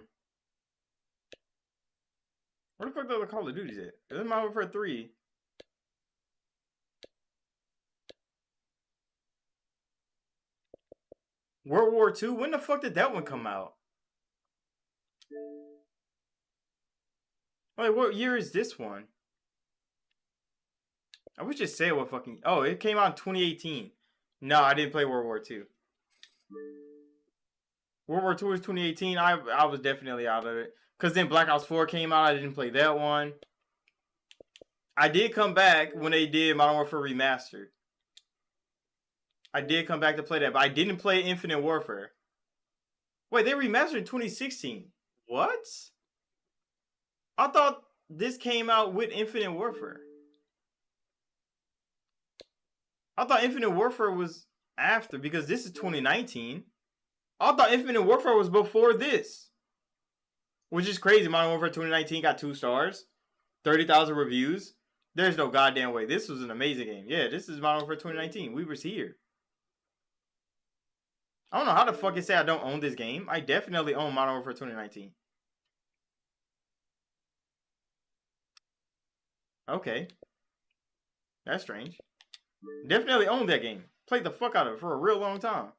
the fuck are the Call of Duties at? This is Modern Warfare 3. World War II? When the fuck did that one come out? Like, what year is this one? I wish it said what fucking... Oh, it came out in 2018. No, I didn't play World War II. World War II was 2018. I was definitely out of it. Because then Black Ops 4 came out. I didn't play that one. I did come back when they did Modern Warfare Remastered. I did come back to play that, but I didn't play Infinite Warfare. Wait, they remastered in 2016. What? I thought this came out with Infinite Warfare. I thought Infinite Warfare was after, because this is 2019. I thought Infinite Warfare was before this. Which is crazy. Modern Warfare 2019 got 2 stars. 30,000 reviews. There's no goddamn way. This was an amazing game. Yeah, this is Modern Warfare 2019. We was here. I don't know how the fuck it say I don't own this game. I definitely own Modern Warfare 2019. Okay. That's strange. Definitely own that game. Played the fuck out of it for a real long time.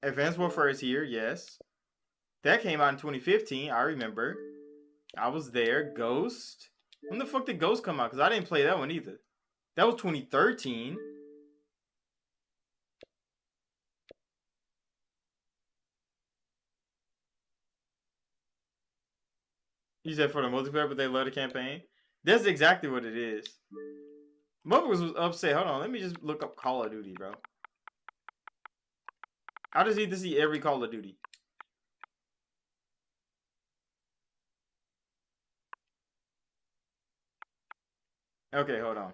Advanced Warfare is here, yes. That came out in 2015, I remember. I was there. Ghost. When the fuck did Ghost come out? Because I didn't play that one either. That was 2013. You said for the multiplayer, but they love the campaign? That's exactly what it is. Motherfuckers was upset. Hold on, let me just look up Call of Duty, bro. I just need to see every Call of Duty. Okay, hold on.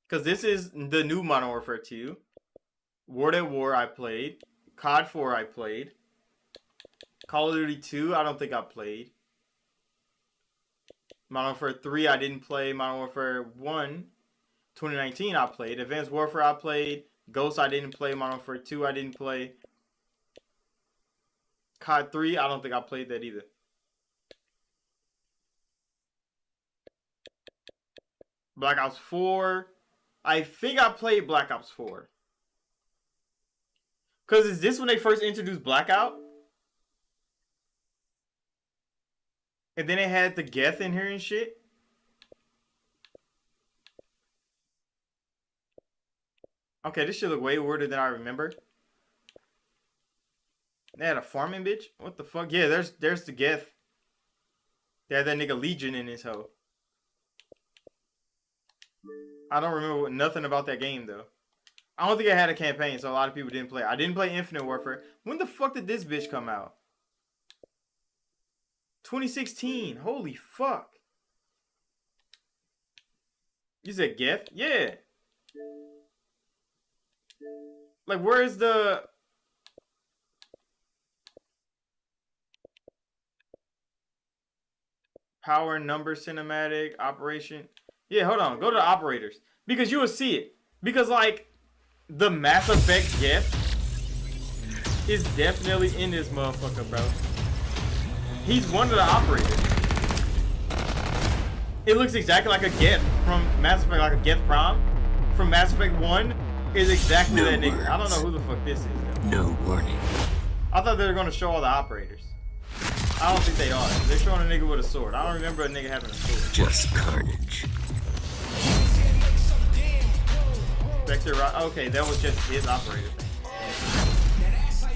Because this is the new Modern Warfare 2. World at War I played. COD 4 I played. Call of Duty 2 I don't think I played. Modern Warfare 3 I didn't play. Modern Warfare 1 2019 I played. Advanced Warfare I played. Ghost I didn't play. Modern Warfare 2 I didn't play. COD 3 I don't think I played that either. Black Ops 4. I think I played Black Ops 4. Because is this when they first introduced Blackout? And then they had the Geth in here and shit? Okay, this should look way weirder than I remember. They had a farming bitch? What the fuck? Yeah, there's the Geth. They had that nigga Legion in his hoe. I don't remember nothing about that game, though. I don't think I had a campaign, so a lot of people didn't play. I didn't play Infinite Warfare. When the fuck did this bitch come out? 2016. Holy fuck. You said Geth? Yeah. Like, where's the... Power, number, cinematic, operation... Yeah, hold on. Go to the operators. Because you will see it. Because, like, the Mass Effect Geth is definitely in this motherfucker, bro. He's one of the operators. It looks exactly like a Geth from Mass Effect, like a Geth Prom from Mass Effect 1 is exactly that nigga. I don't know who the fuck this is, though. No warning. I thought they were going to show all the operators. I don't think they are. They're showing a nigga with a sword. I don't remember a nigga having a sword. Just carnage. Vector, okay, that was just his operator thing.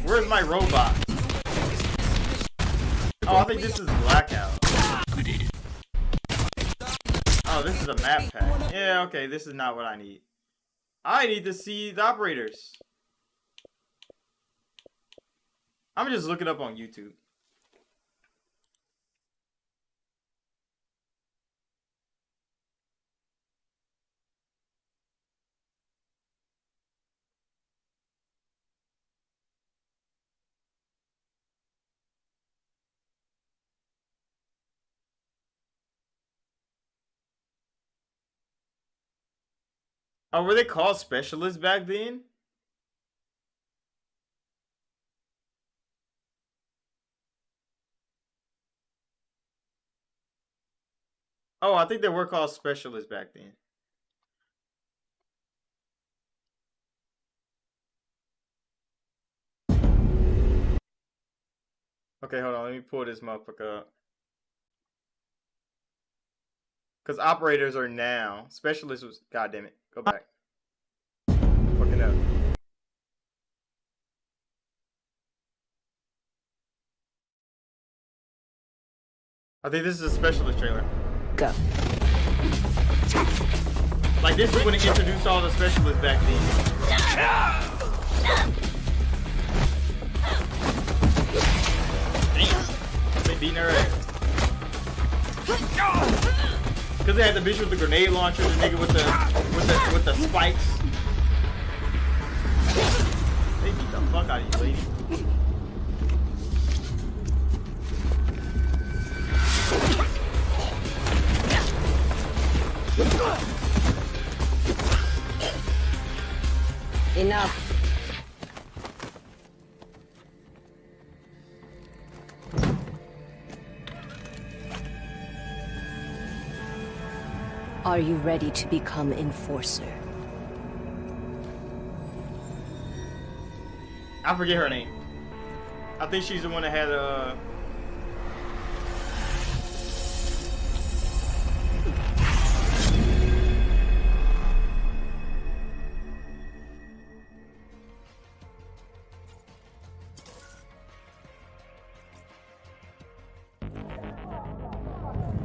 Where's my robot? Oh, I think this is Blackout. Oh, this is a map pack. Yeah, okay, this is not what I need. I need to see the operators. I'm gonna just look it up on YouTube. Oh, were they called specialists back then? Oh, I think they were called specialists back then. Okay, hold on. Let me pull this motherfucker up. Because operators are now. Specialists was... God damn it. Go back. Fucking up. I think this is a specialist trailer. Go. Like, this is when it introduced all the specialists back then. Damn. They beating her ass. Because they had the bitch with the grenade launcher, the nigga with the spikes. They beat the fuck out of you, lady. Enough. Are you ready to become Enforcer? I forget her name. I think she's the one that had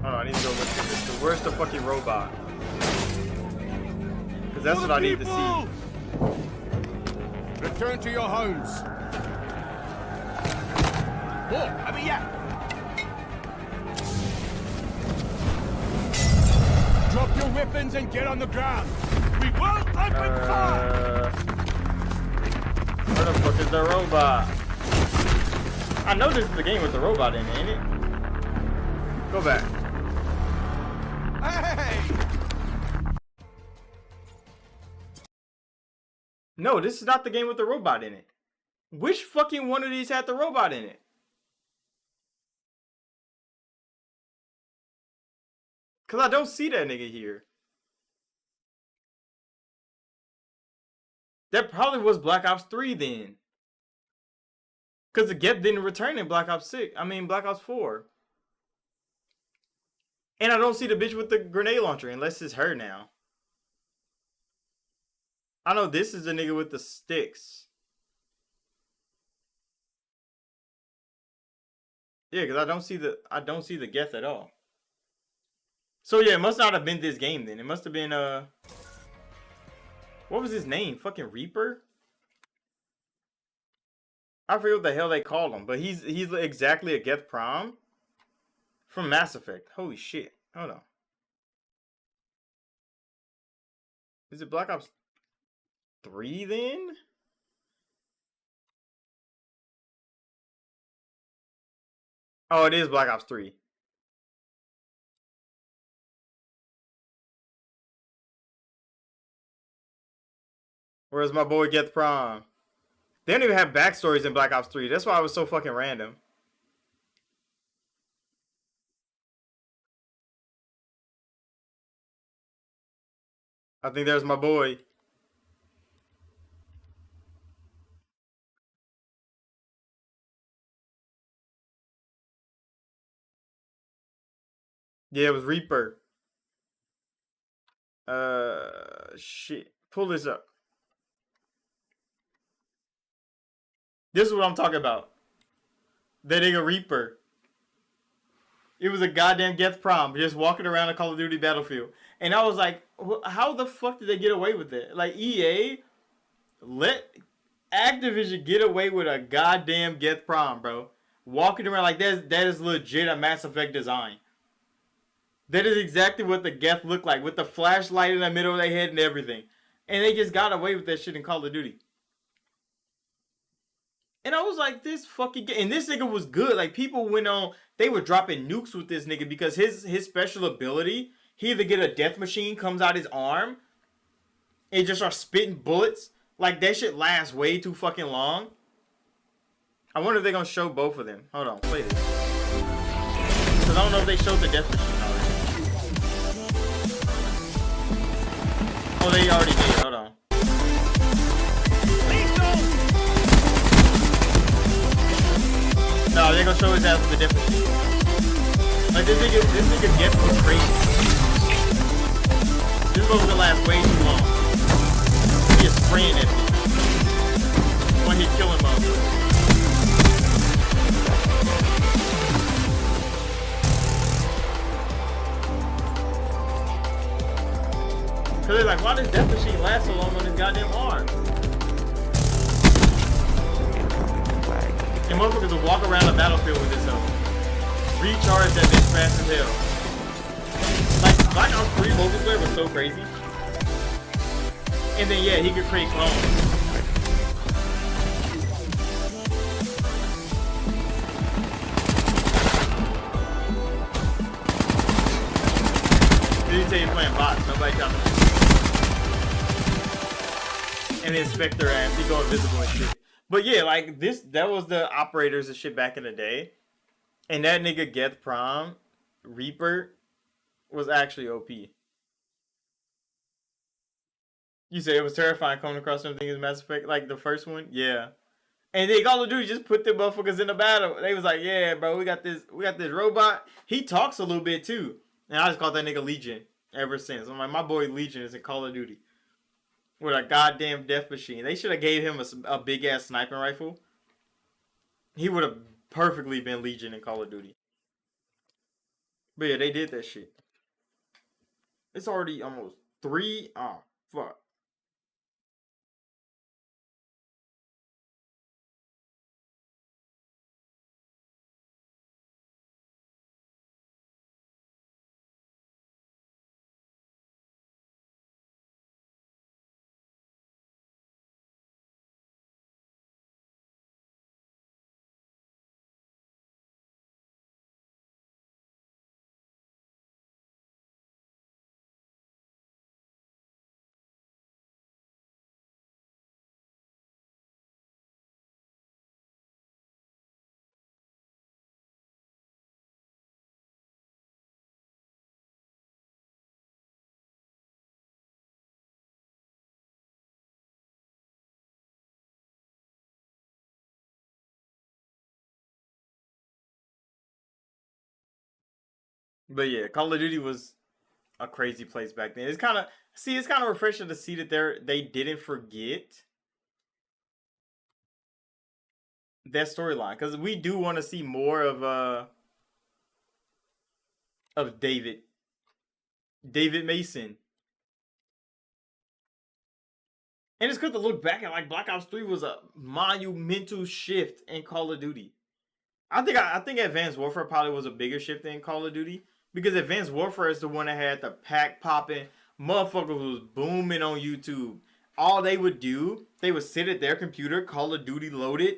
Hold on, I need to go look at this. Where's the fucking robot? Because that's what I need to see. Return to your homes. Drop your weapons and get on the ground. We will open fire. Where the fuck is the robot? I know this is the game with the robot in it, ain't it? Go back. Hey! No, this is not the game with the robot in it. Which fucking one of these had the robot in it? Cause I don't see that nigga here. That probably was Black Ops 3 then. Cause the Geth didn't return in Black Ops 6. I mean Black Ops 4. And I don't see the bitch with the grenade launcher unless it's her now. I know this is the nigga with the sticks. Yeah, because I don't see the Geth at all. So yeah, it must not have been this game then. It must have been what was his name? Fucking Reaper? I forget what the hell they called him, but he's exactly a Geth Prom from Mass Effect. Holy shit. Hold on. Is it Black Ops 3 then? Oh, it is Black Ops 3. Where's my boy Geth Prom? They don't even have backstories in Black Ops 3. That's why it was so fucking random. I think there's my boy. Yeah, it was Reaper. Shit. Pull this up. This is what I'm talking about. That nigga Reaper. It was a goddamn Geth Prom just walking around a Call of Duty Battlefield. And I was like, how the fuck did they get away with it? Like, EA, let Activision get away with a goddamn Geth Prom, bro. Walking around like that is legit a Mass Effect design. That is exactly what the Geth looked like, with the flashlight in the middle of their head and everything. And they just got away with that shit in Call of Duty. And I was like, this fucking... And this nigga was good. Like, people went on... They were dropping nukes with this nigga because his special ability... He either get a death machine, comes out his arm... It just starts spitting bullets. Like, that shit lasts way too fucking long. I wonder if they're gonna show both of them. Hold on, play this. Because I don't know if they showed the death machine already. Oh, they already did. Hold on. No, they're gonna show his ass with the death machine. Like, this nigga gets was crazy. This one's gonna last way too long. He is spraying it. One hit killing motherfucker. Cause they're like, why does Death Machine last so long on his goddamn arm? And motherfuckers will walk around the battlefield with this recharge that bitch fast as hell. Like, Black Ops 3 multiplayer was so crazy. And then yeah, he could create clones. Did you say you're playing bots? Nobody got them. And then Spectre ass, he go invisible and shit. But yeah, like this, that was the operators and shit back in the day. And that nigga Geth Prom, Reaper, was actually OP. You say it was terrifying coming across something as Mass Effect, like the first one? Yeah. And then Call of Duty just put the motherfuckers in the battle. They was like, yeah, bro, we got this robot. He talks a little bit too. And I just called that nigga Legion ever since. I'm like, my boy Legion is in Call of Duty. With a goddamn death machine. They should have gave him a big ass sniper rifle. He would have perfectly been Legion in Call of Duty. But yeah, they did that shit. It's already almost 3. Oh, fuck. But yeah, Call of Duty was a crazy place back then. It's kind of refreshing to see that they didn't forget that storyline, because we do want to see more of David Mason. And it's good to look back at, like, Black Ops 3 was a monumental shift in Call of Duty. I think Advanced Warfare probably was a bigger shift than Call of Duty, because Advanced Warfare is the one that had the pack popping. Motherfuckers was booming on YouTube. All they would do, they would sit at their computer, Call of Duty loaded,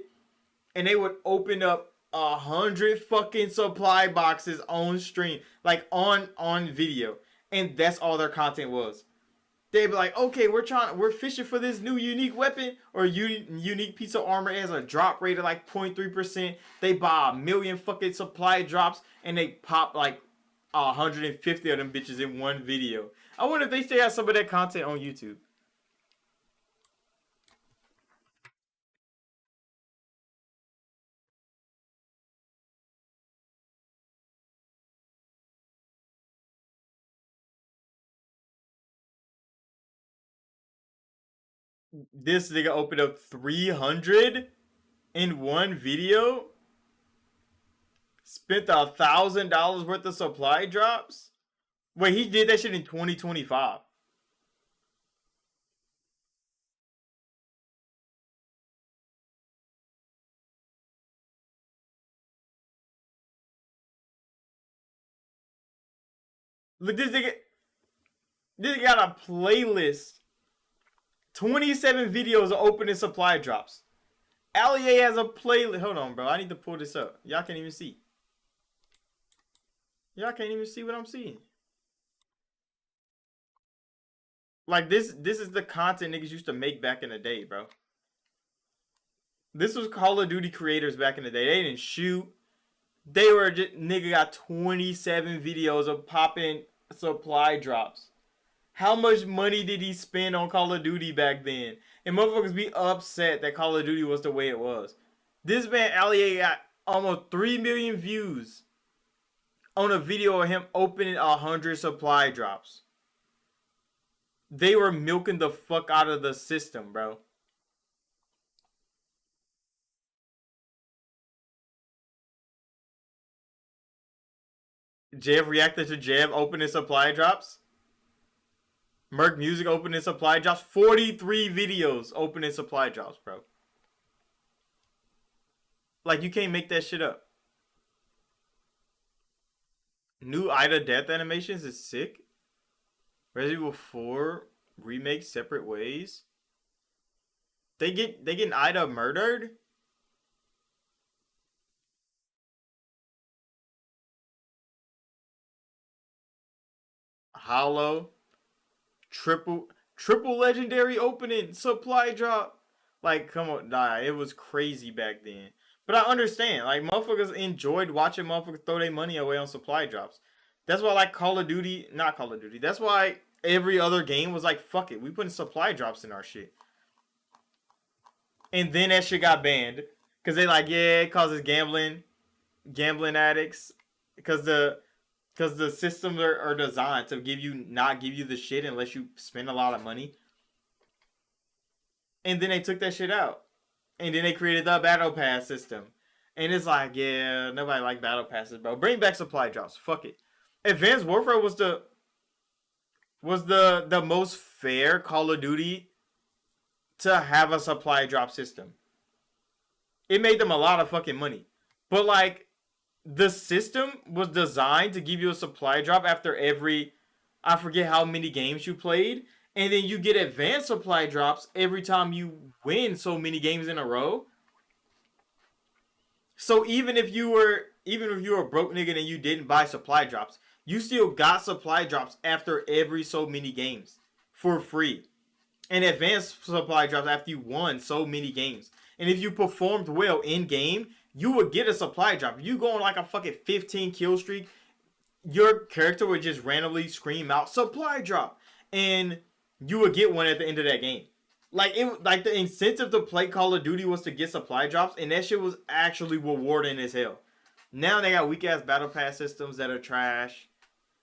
and they would open up 100 fucking supply boxes on stream, like on video, and that's all their content was. They'd be like, okay, we're fishing for this new unique weapon or unique piece of armor. It has a drop rate of like 0.3%. They buy 1 million fucking supply drops and they pop like 150 of them bitches in one video. I wonder if they still have some of that content on YouTube. This nigga opened up 300 in one video. Spent $1,000 worth of supply drops. Wait, he did that shit in 2025. Look, this nigga got a playlist. 27 videos of opening supply drops. Allier has a playlist. Hold on, bro. I need to pull this up. Y'all can't even see. Y'all can't even see what I'm seeing. Like this is the content niggas used to make back in the day, bro. This was Call of Duty creators back in the day. They didn't shoot. They were just, nigga got 27 videos of popping supply drops. How much money did he spend on Call of Duty back then? And motherfuckers be upset that Call of Duty was the way it was. This man, Ali, got almost 3 million views on a video of him opening 100 supply drops. They were milking the fuck out of the system, bro. Jev reacted to Jev opening supply drops. Merc Music opening supply drops. 43 videos opening supply drops, bro. Like, you can't make that shit up. New Ida death animations is sick. Resident Evil 4 remake separate ways. They getting Ida murdered? Hollow. Triple legendary opening supply drop. Like, come on, nah, it was crazy back then. But I understand, like, motherfuckers enjoyed watching motherfuckers throw their money away on supply drops. That's why, like, not Call of Duty. That's why every other game was like, fuck it, we putting supply drops in our shit. And then that shit got banned because they like, yeah, it causes gambling addicts. Because the systems are designed to not give you the shit unless you spend a lot of money. And then they took that shit out. And then they created the Battle Pass system. And it's like, yeah, nobody like Battle Passes, bro. Bring back supply drops. Fuck it. Advanced Warfare was the most fair Call of Duty to have a supply drop system. It made them a lot of fucking money. But like, the system was designed to give you a supply drop after every, I forget how many games you played. And then you get advanced supply drops every time you win so many games in a row. So even if you were a broke nigga and you didn't buy supply drops, you still got supply drops after every so many games for free. And advanced supply drops after you won so many games. And if you performed well in game, you would get a supply drop. If you go on like a fucking 15 kill streak, your character would just randomly scream out supply drop, and you would get one at the end of that game. Like the incentive to play Call of Duty was to get supply drops, and that shit was actually rewarding as hell. Now they got weak ass battle pass systems that are trash,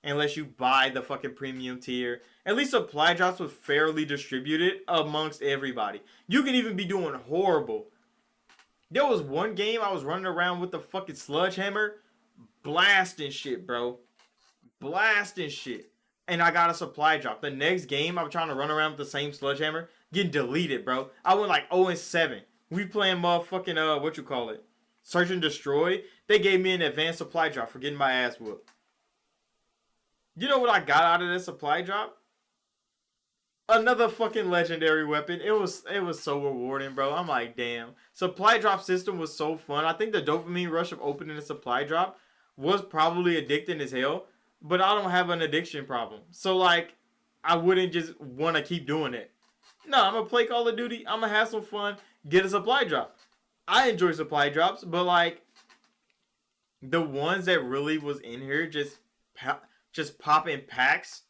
unless you buy the fucking premium tier. At least supply drops was fairly distributed amongst everybody. You can even be doing horrible. There was one game I was running around with the fucking sledgehammer, blasting shit, bro. Blasting shit. And I got a supply drop. The next game, I was trying to run around with the same sledgehammer, getting deleted, bro. I went like 0-7. We playing motherfucking, Search and Destroy. They gave me an advanced supply drop for getting my ass whooped. You know what I got out of this supply drop? Another fucking legendary weapon. It was so rewarding, bro. I'm like, damn. Supply drop system was so fun. I think the dopamine rush of opening a supply drop was probably addicting as hell. But I don't have an addiction problem. So, like, I wouldn't just want to keep doing it. No, I'm going to play Call of Duty. I'm going to have some fun. Get a supply drop. I enjoy supply drops. But, like, the ones that really was in here just popping packs,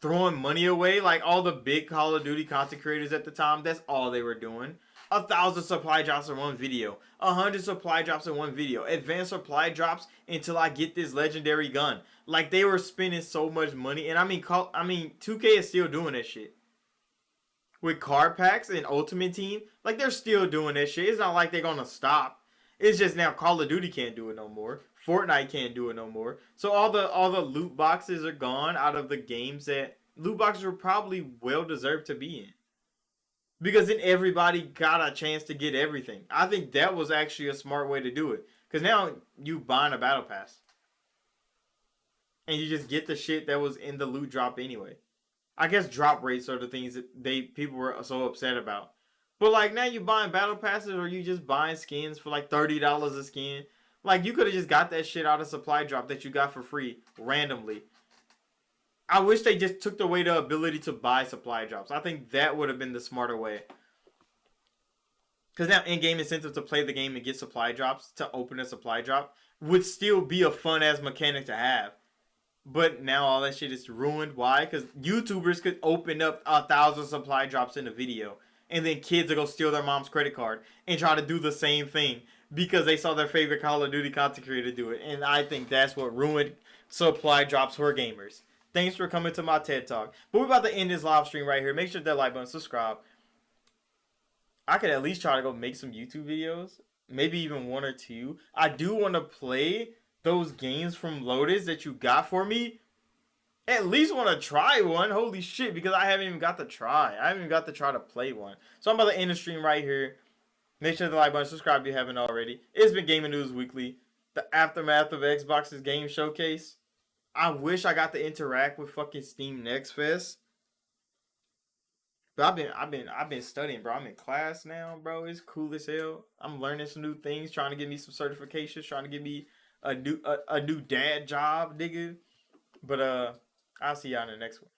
throwing money away. Like, all the big Call of Duty content creators at the time, that's all they were doing. 1,000 supply drops in one video. 100 supply drops in one video. Advanced supply drops until I get this legendary gun. Like, they were spending so much money. And I mean 2K is still doing that shit. With card packs and Ultimate Team, like, they're still doing that shit. It's not like they're gonna stop. It's just now Call of Duty can't do it no more. Fortnite can't do it no more. So all the loot boxes are gone out of the games that loot boxes were probably well deserved to be in. Because then everybody got a chance to get everything. I think that was actually a smart way to do it. Because now you buying a battle pass. And you just get the shit that was in the loot drop anyway. I guess drop rates are the things that people were so upset about. But like now you buying battle passes or you just buying skins for like $30 a skin. Like you could have just got that shit out of supply drop that you got for free randomly. I wish they just took away the ability to buy supply drops. I think that would have been the smarter way. Because now in-game incentive to play the game and get supply drops, to open a supply drop, would still be a fun-ass mechanic to have. But now all that shit is ruined. Why? Because YouTubers could open up 1,000 supply drops in a video. And then kids will go steal their mom's credit card and try to do the same thing. Because they saw their favorite Call of Duty content creator do it. And I think that's what ruined supply drops for gamers. Thanks for coming to my TED Talk. But we're about to end this live stream right here. Make sure that like button, subscribe. I could at least try to go make some YouTube videos. Maybe even 1 or 2. I do want to play those games from Lotus that you got for me. At least want to try one. Holy shit, because I haven't even got to try. I haven't even got to try to play one. So I'm about to end the stream right here. Make sure to like button, subscribe if you haven't already. It's been Gaming News Weekly. The aftermath of Xbox's game showcase. I wish I got to interact with fucking Steam Next Fest. But I've been studying, bro. I'm in class now, bro. It's cool as hell. I'm learning some new things, trying to get me some certifications, trying to get me a new dad job, nigga. But I'll see y'all in the next one.